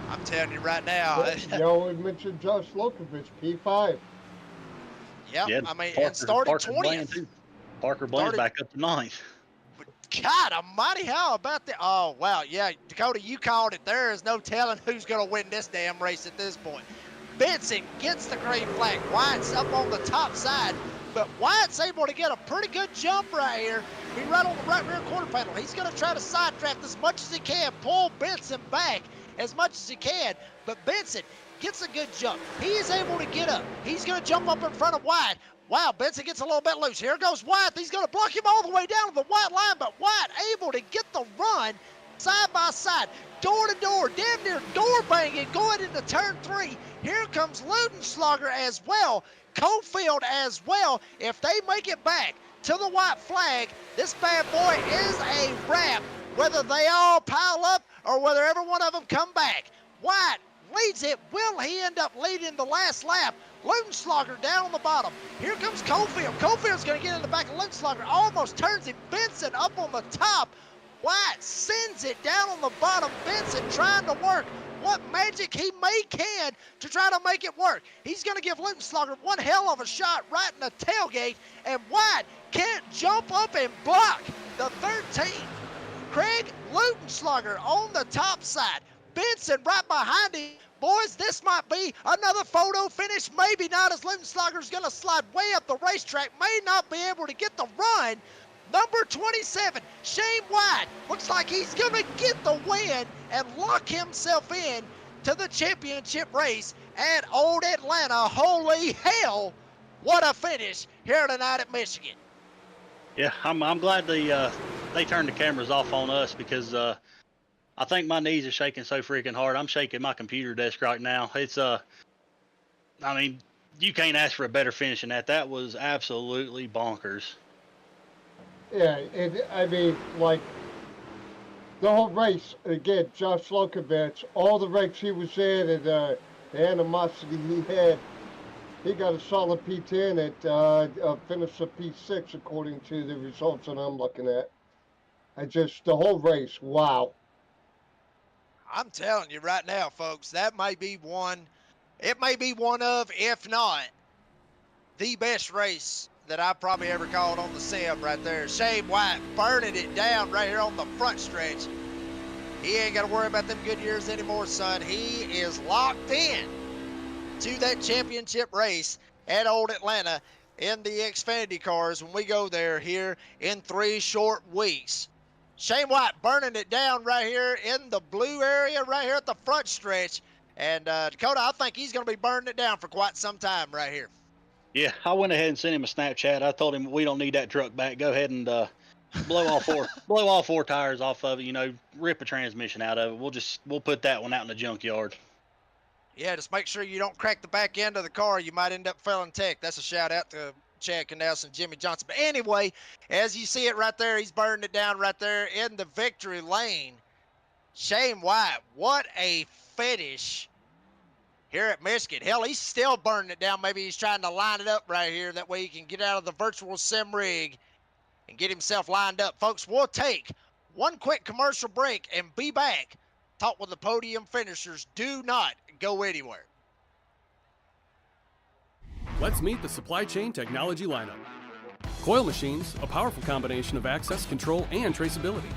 I'm telling you right now. We mentioned Josh Lokovich, P5. Yep, Yeah, I mean, Parker, and started Parker 20th. Parker Blaine's back up to 9th. God almighty, how about that? Oh, wow, yeah, Dakota, you called it. There is no telling who's going to win this damn race at this point. Benson gets the green flag. Wyatt's up on the top side, but Wyatt's able to get a pretty good jump right here. Be right on the right rear quarter panel. He's going to try to side draft as much as he can, pull Benson back as much as he can, but Benson gets a good jump. He is able to get up. He's going to jump up in front of Wyatt. Wow, Benson gets a little bit loose. Here goes Wyatt. He's going to block him all the way down to the white line, but Wyatt able to get the run side by side, door to door, damn near door banging, going into turn 3. Here comes Ludenslager as well, Cofield as well. If they make it back to the white flag, this bad boy is a wrap, whether they all pile up or whether every one of them come back. Wyatt leads it. Will he end up leading the last lap? Lutenschlager down on the bottom. Here comes Cofield. Cofield's going to get in the back of Lutenschlager. Almost turns him. Benson up on the top. White sends it down on the bottom. Benson trying to work what magic he can to try to make it work. He's going to give Lutenschlager one hell of a shot right in the tailgate, and White can't jump up and block the 13. Craig Lutenschlager on the top side. Benson right behind him. Boys, this might be another photo finish. Maybe not, as Lutenschlager's going to slide way up the racetrack. May not be able to get the run. Number 27, Shane White. Looks like he's going to get the win and lock himself in to the championship race at Old Atlanta. Holy hell, what a finish here tonight at Michigan. Yeah, I'm glad they turned the cameras off on us, because I think my knees are shaking so freaking hard. I'm shaking my computer desk right now. It's I mean, you can't ask for a better finish than that. That was absolutely bonkers. Yeah, I mean, like, the whole race, again, Josh Lokovich, all the wrecks he was in and the animosity he had, he got a solid P10 at finished a P6 according to the results that I'm looking at. The whole race, wow. I'm telling you right now, folks, that may be one, it may be one of, if not, the best race that I probably ever called on the sim right there. Shane White burning it down right here on the front stretch. He ain't got to worry about them good years anymore, son. He is locked in to that championship race at Old Atlanta in the Xfinity cars when we go there here in 3 short weeks. Shane White burning it down right here in the blue area right here at the front stretch. And Dakota, I think he's going to be burning it down for quite some time right here. Yeah, I went ahead and sent him a Snapchat. I told him we don't need that truck back. Go ahead and blow all four tires off of it. You know, rip a transmission out of it. We'll put that one out in the junkyard. Yeah, just make sure you don't crack the back end of the car. You might end up failing tech. That's a shout out to Chad Canals and Jimmy Johnson. But anyway, as you see it right there, he's burning it down right there in the victory lane. Shane White, what a finish here at Michigan. Hell, he's still burning it down. Maybe he's trying to line it up right here. That way he can get out of the virtual sim rig and get himself lined up. Folks, we'll take one quick commercial break and be back. Talk with the podium finishers. Do not go anywhere. Let's meet the supply chain technology lineup. Coil machines, a powerful combination of access, control, and traceability.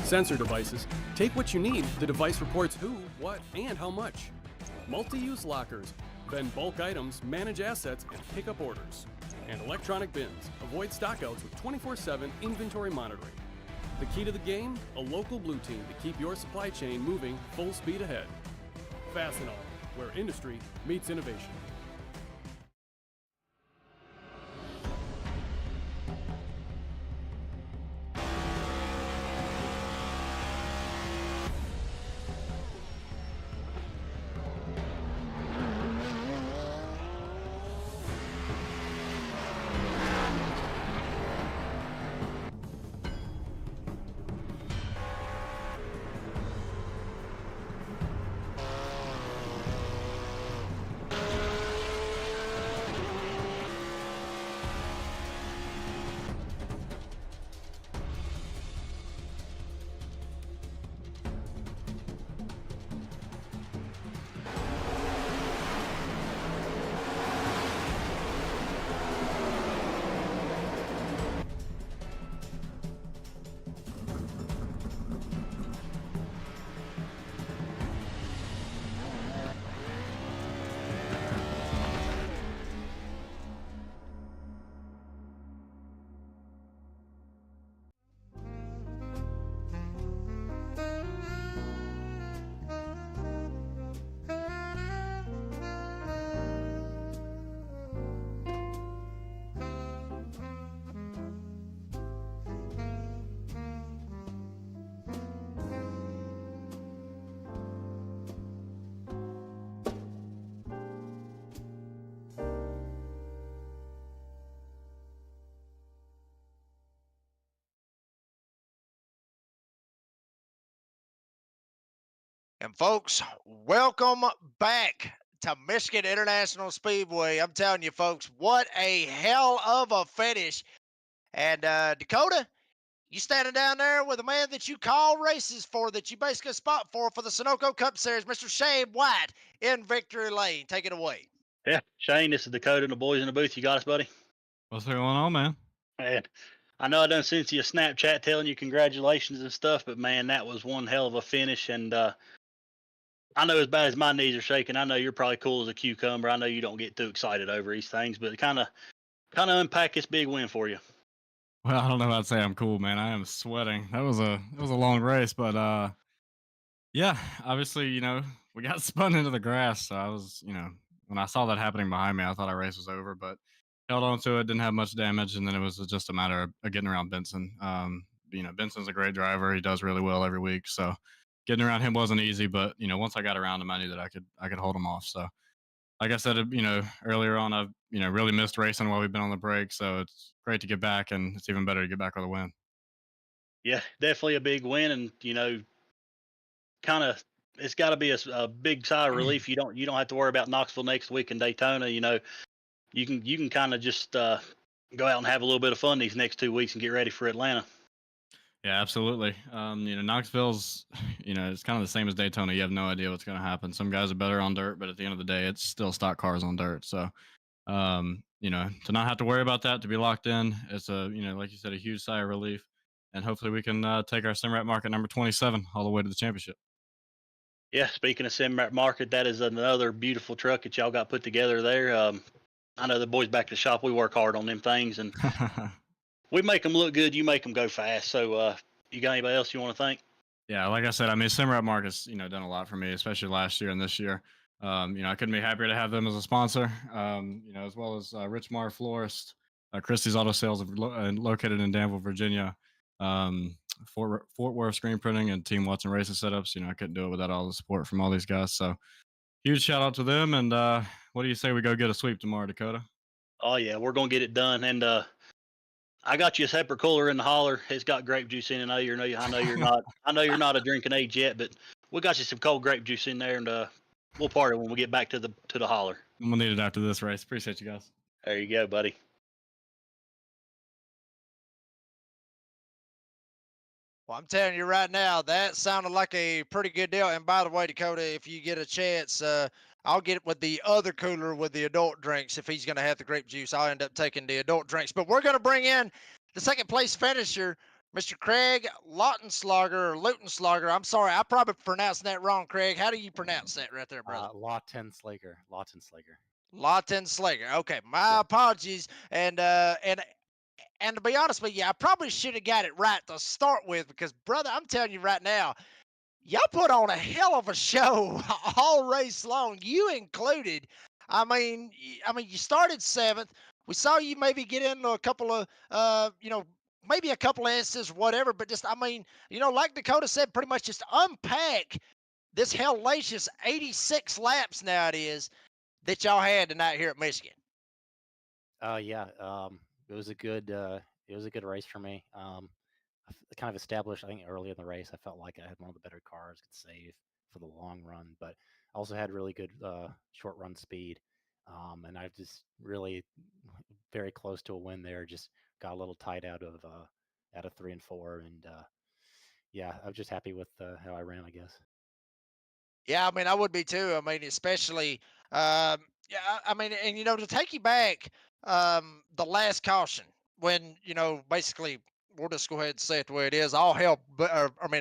Sensor devices, take what you need. The device reports who, what, and how much. Multi-use lockers, vend bulk items, manage assets, and pick up orders. And electronic bins, avoid stockouts with 24/7 inventory monitoring. The key to the game, a local blue team to keep your supply chain moving full speed ahead. Fastenal, where industry meets innovation. And folks, welcome back to Michigan International Speedway. I'm telling you, folks, what a hell of a finish. And Dakota, you standing down there with a man that you call races for, that you basically spot for the Sunoco Cup Series, Mr. Shane White in victory lane. Take it away. Yeah, Shane, this is Dakota and the boys in the booth. You got us, buddy? What's going on, man? Man, I know I done sent you a Snapchat telling you congratulations and stuff, but man, that was one hell of a finish. And I know as bad as my knees are shaking, I know you're probably cool as a cucumber. I know you don't get too excited over these things, but kind of unpack this big win for you. Well, I don't know how to say I'm cool, man. I am sweating. That was a long race, but yeah, obviously, we got spun into the grass. So I was, when I saw that happening behind me, I thought our race was over, but held on to it, didn't have much damage, and then it was just a matter of getting around Benson. Benson's a great driver. He does really well every week, so getting around him wasn't easy, but once I got around him, I knew that I could hold him off. So like I said, earlier on, I've really missed racing while we've been on the break, so it's great to get back, and it's even better to get back with a win. Yeah, definitely a big win, and kind of it's got to be a big sigh of relief. You don't have to worry about Knoxville next week and Daytona. You can kind of just go out and have a little bit of fun these next 2 weeks and get ready for Atlanta. Yeah, absolutely. Knoxville's, it's kind of the same as Daytona. You have no idea what's going to happen. Some guys are better on dirt, but at the end of the day, it's still stock cars on dirt. So, to not have to worry about that, to be locked in, it's like you said, a huge sigh of relief. And hopefully we can take our Simrat market number 27 all the way to the championship. Yeah, speaking of Simrat Market, that is another beautiful truck that y'all got put together there. I know the boys back at the shop, we work hard on them things, and we make them look good. You make them go fast. So, you got anybody else you want to thank? Yeah, like I said, I mean, Simrat Market's done a lot for me, especially last year and this year. I couldn't be happier to have them as a sponsor. As well as Richmar Florist, Christie's Auto Sales, located in Danville, Virginia. Fort Worth Screen Printing and Team Watson Racing Setups. I couldn't do it without all the support from all these guys. So huge shout out to them. And what do you say we go get a sweep tomorrow, Dakota? Oh yeah, we're gonna get it done. And I got you a separate cooler in the holler. It's got grape juice in it. I know you're not. I know you're not a drinking age yet, but we got you some cold grape juice in there, and we'll party when we get back to the holler. I'm gonna need it after this race. Appreciate you guys. There you go, buddy. Well, I'm telling you right now, that sounded like a pretty good deal. And by the way, Dakota, if you get a chance, I'll get it with the other cooler with the adult drinks. If he's going to have the grape juice, I'll end up taking the adult drinks. But we're going to bring in the second place finisher, Mr. Craig Lautenslager or Lutenslager. I'm sorry, I probably pronounced that wrong, Craig. How do you pronounce that right there, brother? Lautenslager. Lautenslager. Okay, my apologies. And to be honest with you, I probably should have got it right to start with because, brother, I'm telling you right now, y'all put on a hell of a show all race long. You included. You started seventh. We saw you maybe get into a couple of, maybe a couple of instances, whatever. But just, like Dakota said, pretty much just unpack this hellacious 86 laps now it is that y'all had tonight here at Michigan. Yeah. It was a good race for me. Kind of established, I think, early in the race. I felt like I had one of the better cars, could save for the long run, but I also had really good short run speed. And I just really very close to a win there. Just got a little tight out of 3 and 4, and yeah, I was just happy with how I ran, I guess. Yeah, I would be too. Especially, yeah, and to take you back, the last caution when basically we'll just go ahead and say it the way it is. All hell,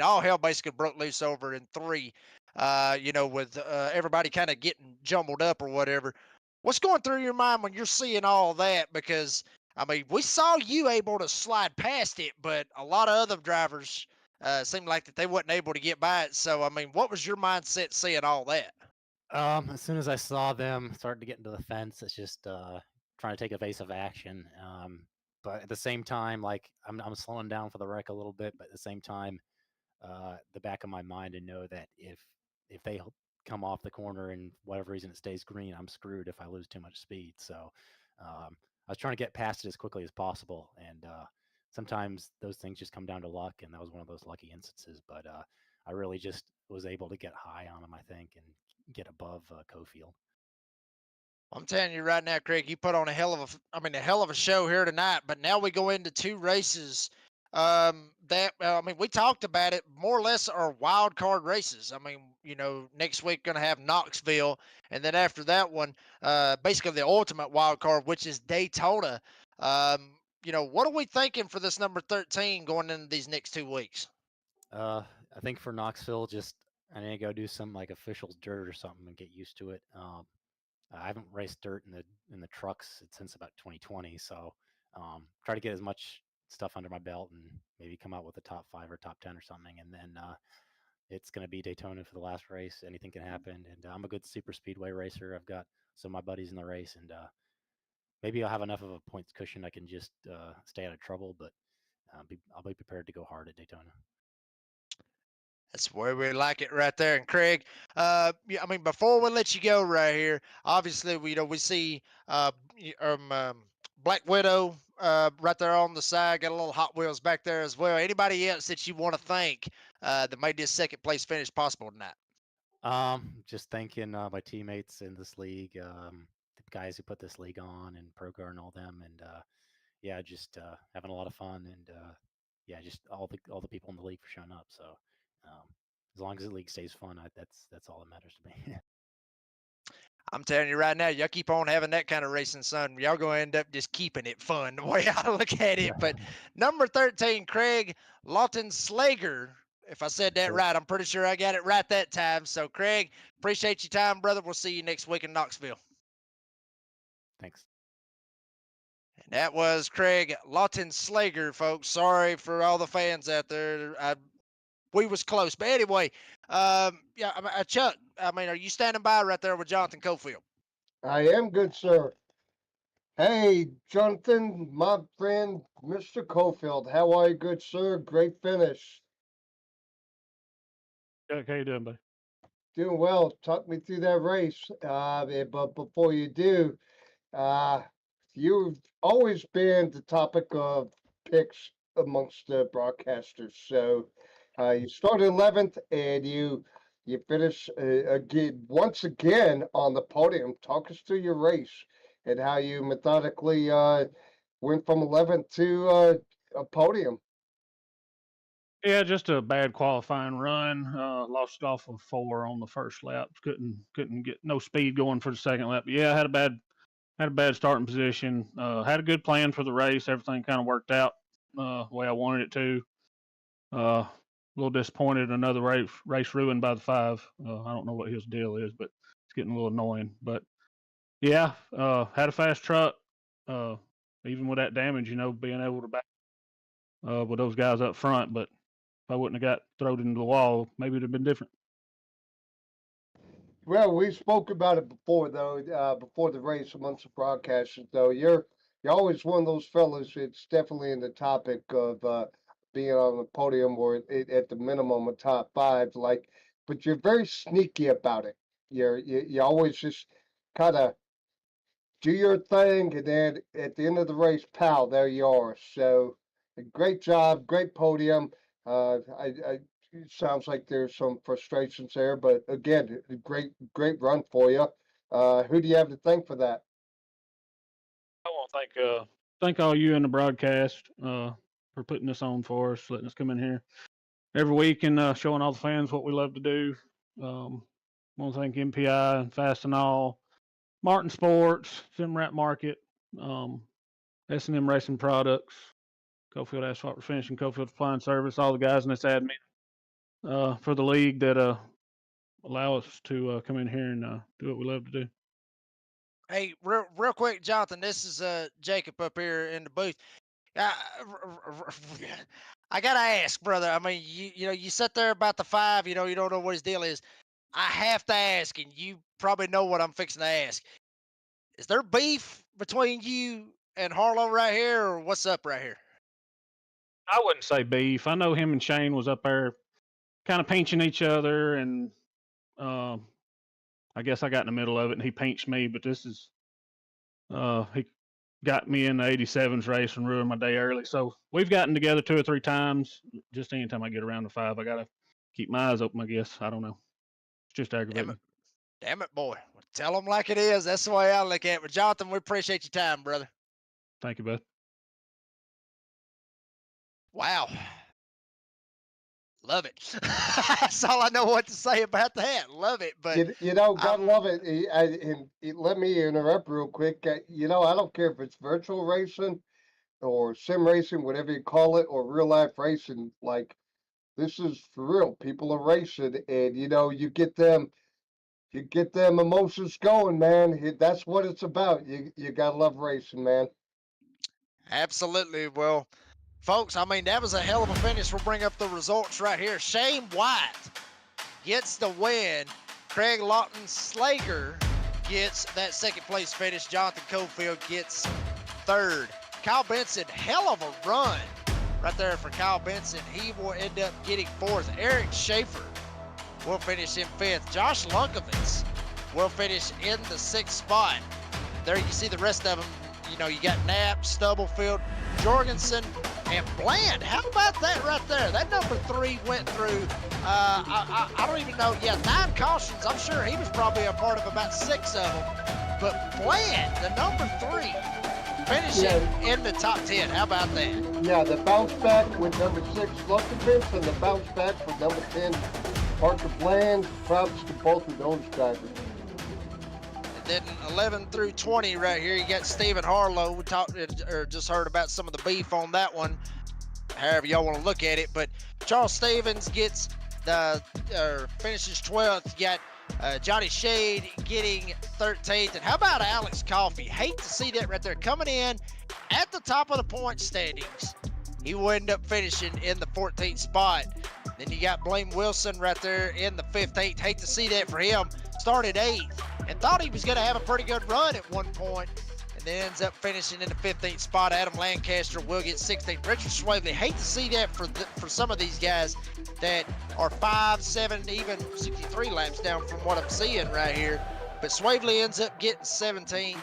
all hell basically broke loose over in three. With everybody kind of getting jumbled up or whatever. What's going through your mind when you're seeing all that? Because we saw you able to slide past it, but a lot of other drivers seemed like that they wasn't able to get by it. So, what was your mindset seeing all that? As soon as I saw them starting to get into the fence, it's just trying to take evasive action. But at the same time, like I'm slowing down for the wreck a little bit, but at the same time, the back of my mind to know that if they come off the corner and whatever reason it stays green, I'm screwed if I lose too much speed. So I was trying to get past it as quickly as possible, and sometimes those things just come down to luck, and that was one of those lucky instances. But I really just was able to get high on him, I think, and get above Cofield. I'm telling you right now, Craig, you put on a hell of a show here tonight. But now we go into two races that we talked about it, more or less are wild card races. Next week going to have Knoxville, and then after that one, basically the ultimate wild card, which is Daytona. What are we thinking for this number 13 going into these next 2 weeks? I think for Knoxville, I need to go do some like officials dirt or something and get used to it. I haven't raced dirt in the trucks since about 2020, so try to get as much stuff under my belt and maybe come out with a top 5 or top 10 or something, and then it's going to be Daytona for the last race. Anything can happen, and I'm a good super speedway racer. I've got some of my buddies in the race, and maybe I'll have enough of a points cushion I can just stay out of trouble, but I'll be prepared to go hard at Daytona. That's where we like it right there. And Craig, before we let you go right here, obviously we see Black Widow right there on the side, got a little Hot Wheels back there as well. Anybody else that you want to thank that made this second place finish possible tonight? Just thanking my teammates in this league, the guys who put this league on, and Progar and all them, and yeah, just having a lot of fun, and yeah, just all the people in the league for showing up. So as long as the league stays fun, that's all that matters to me. I'm telling you right now, y'all keep on having that kind of racing, son. Y'all gonna end up just keeping it fun the way I look at it. But number 13, Craig Lawton Slager. If I said that right, I'm pretty sure I got it right that time. So, Craig, appreciate your time, brother. We'll see you next week in Knoxville. Thanks. And that was Craig Lawton Slager, folks. Sorry for all the fans out there. We was close. But anyway, Chuck, are you standing by right there with Jonathan Cofield? I am, good sir. Hey, Jonathan, my friend, Mr. Cofield. How are you, good sir? Great finish. Chuck, how you doing, buddy? Doing well. Talk me through that race. But before you do, Uh, you've always been the topic of picks amongst the broadcasters. So you started 11th and you finish again once again on the podium. Talk us through your race and how you methodically went from 11th to a podium. Yeah, just a bad qualifying run. Lost off of 4 on the first lap. Couldn't get no speed going for the second lap. But yeah, I had a bad starting position. Had a good plan for the race. Everything kind of worked out the way I wanted it to. A little disappointed. Another race ruined by the 5. I don't know what his deal is, but it's getting a little annoying. But yeah, had a fast truck. Even with that damage, being able to back with those guys up front. But if I wouldn't have got thrown into the wall, maybe it'd have been different. Well, we spoke about it before, though, before the race amongst the broadcasters, though. You're always one of those fellas. It's definitely in the topic of being on the podium or at the minimum a top 5. But you're very sneaky about it. You always just kind of do your thing, and then at the end of the race, pal, there you are. So, great job, great podium. I it sounds like there's some frustrations there, but again, great run for you. Who do you have to thank for that? I want to thank all you in the broadcast for putting this on for us, letting us come in here every week and showing all the fans what we love to do. I want to thank MPI and Fastenal, Martin Sports, Simrat Market, S&M Racing Products, Cofield Asphalt Refinish, and Cofield Appliance Service, all the guys in this admin for the league that allow us to come in here and do what we love to do. Hey, real quick, Jonathan, this is Jacob up here in the booth. I gotta ask, brother. You sit there about the 5. You don't know what his deal is. I have to ask, and you probably know what I'm fixing to ask. Is there beef between you and Harlow right here, or what's up right here? I wouldn't say beef. I know him and Shane was up there kind of pinching each other, and I guess I got in the middle of it, and he pinched me. But this is he got me in the 87s race and ruined my day early. So we've gotten together 2 or 3 times. Just anytime I get around the 5, I keep my eyes open, I guess. I don't know. It's just Damn aggravating. it. Damn it, boy. Well, tell them like it is. That's the way I look at it. But Jonathan, we appreciate your time, brother. Thank you, bud. Wow. Love it. That's all I know what to say about that. Love it. But You know, God love it. Let me interrupt real quick. You know, I don't care if it's virtual racing or sim racing, whatever you call it, or real life racing. Like, this is for real. People are racing, and you know, you get them emotions going, man. That's what it's about. You gotta love racing, man. absolutely. Well, folks, I mean, that was a hell of a finish. We'll bring up the results right here. Shane White gets the win. Craig Lawton Slager gets that second place finish. Jonathan Cofield gets third. Kyle Benson, hell of a run right there for Kyle Benson. He will end up getting fourth. Eric Schaefer will finish in fifth. Josh Lunkovitz will finish in the sixth spot. There you see the rest of them. You know, you got Knapp, Stubblefield, Jorgensen, and Bland. How about that right there? That number 3 went through, I don't even know, 9 cautions. I'm sure he was probably a part of about 6 of them. But Bland, the number 3, finishing in the top 10. How about that? Yeah, the bounce back with number 6, Lunkovitz, and the bounce back with number 10, Parker Bland. Props to both of those drivers. Then 11 through 20 right here, you got Stephen Harlow. We talked or just heard about some of the beef on that one, however y'all want to look at it. But Charles Stevens gets finishes 12th. You got Johnny Shade getting 13th. And how about Alex Coffey? Hate to see that right there, coming in at the top of the point standings. He will end up finishing in the 14th spot. Then you got Blaine Wilson right there in the 15th. Hate to see that for him. Started 8th and thought he was going to have a pretty good run at one point, and then ends up finishing in the 15th spot. Adam Lancaster will get 16th. Richard Swavely, hate to see that for some of these guys that are 5, 7, even 63 laps down from what I'm seeing right here. But Swavely ends up getting 17th.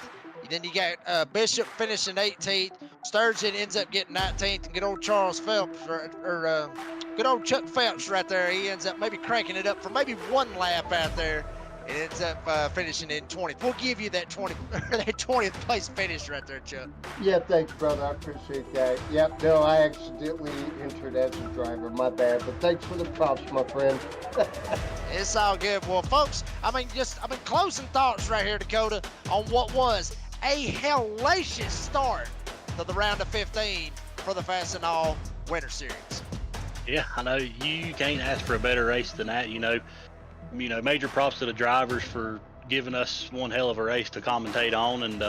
Then you got Bishop finishing 18th. Sturgeon ends up getting 19th. And good old Charles Phelps, good old Chuck Phelps right there. He ends up maybe cranking it up for maybe 1 lap out there. It ends up finishing in 20th. We'll give you that 20th place finish right there, Chuck. Yeah, thanks, brother. I appreciate that. Yep, no, I accidentally entered as a driver. My bad. But thanks for the props, my friend. It's all good. Well, folks, closing thoughts right here, Dakota, on what was a hellacious start to the round of 15 for the Fastenal Winter Series. Yeah, I know you can't ask for a better race than that. You know, major props to the drivers for giving us one hell of a race to commentate on, and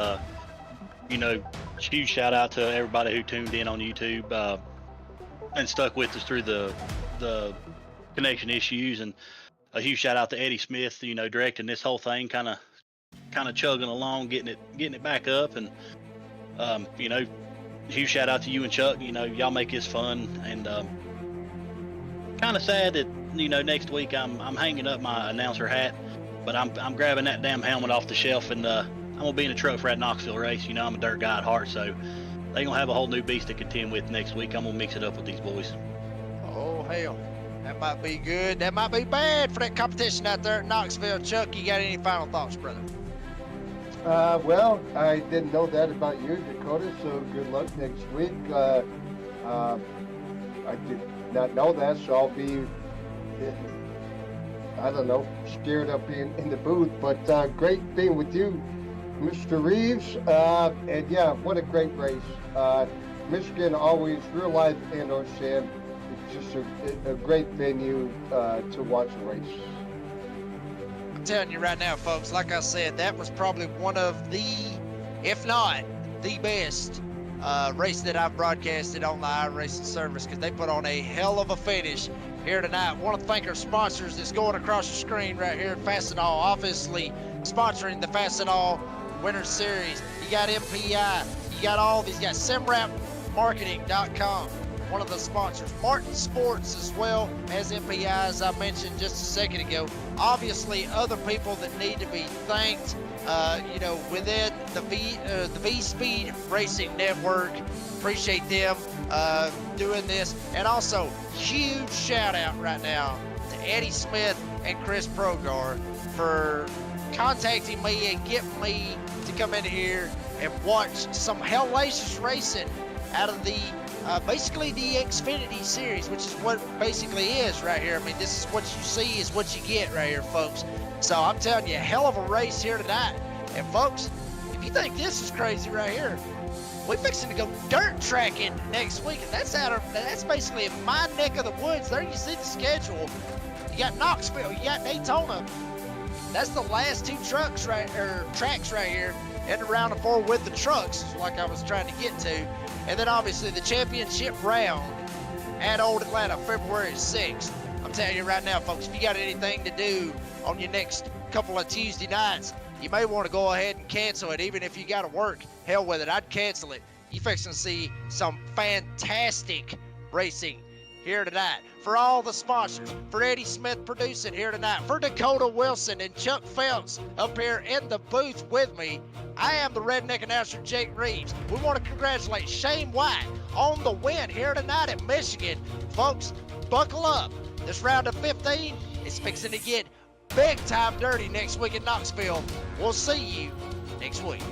huge shout out to everybody who tuned in on YouTube and stuck with us through the connection issues, and a huge shout out to Eddie Smith, directing this whole thing, kind of chugging along, getting it back up, and huge shout out to you and Chuck. Y'all make this fun, and kind of sad that next week I'm hanging up my announcer hat, but I'm grabbing that damn helmet off the shelf, and I'm gonna be in a truck for that Knoxville race. I'm a dirt guy at heart, so they gonna have a whole new beast to contend with next week. I'm gonna mix it up with these boys. Oh hell, that might be good. That might be bad for that competition out there at Knoxville. Chuck, you got any final thoughts, brother? Well, I didn't know that about you, Dakota, so good luck next week. I did not know that, so I'll be, I don't know, scared of being in the booth, but great being with you, Mr. Reeves, and yeah, what a great race. Michigan always, real life and or sim, it's just a great venue to watch a race. I'm telling you right now, folks, like I said, that was probably one of the, if not the best race that I've broadcasted on the iRacing service, because they put on a hell of a finish here tonight. Want to thank our sponsors that's going across the screen right here at Fastenal, obviously sponsoring the Fastenal Winter Series. You got MPI, you got all these guys, simrapmarketing.com, one of the sponsors. Martin Sports as well as MPI, as I mentioned just a second ago. Obviously other people that need to be thanked, within the V-Speed Racing Network. Appreciate them doing this. And also, huge shout out right now to Eddie Smith and Chris Progar for contacting me and getting me to come in here and watch some hellacious racing out of the basically the Xfinity series, which is what basically is right here. I mean, this is what you see is what you get right here, folks. So I'm telling you, a hell of a race here tonight. And folks, if you think this is crazy right here, we're fixing to go dirt tracking next week, and that's basically in my neck of the woods. There you see the schedule. You got Knoxville, you got Daytona. That's the last two tracks right here in the round of 4 with the trucks, like I was trying to get to. And then obviously the championship round at Old Atlanta, February 6th. I'm telling you right now, folks, if you got anything to do on your next couple of Tuesday nights, you may want to go ahead and cancel it. Even if you got to work, hell with it, I'd cancel it. You fixing to see some fantastic racing here tonight. For all the sponsors, for Eddie Smith producing here tonight, for Dakota Wilson and Chuck Phelps up here in the booth with me, I am the redneck announcer, Jake Reeves. We want to congratulate Shane White on the win here tonight at Michigan. Folks, buckle up. This round of 15 is fixing to get big time dirty next week in Knoxville. We'll see you next week.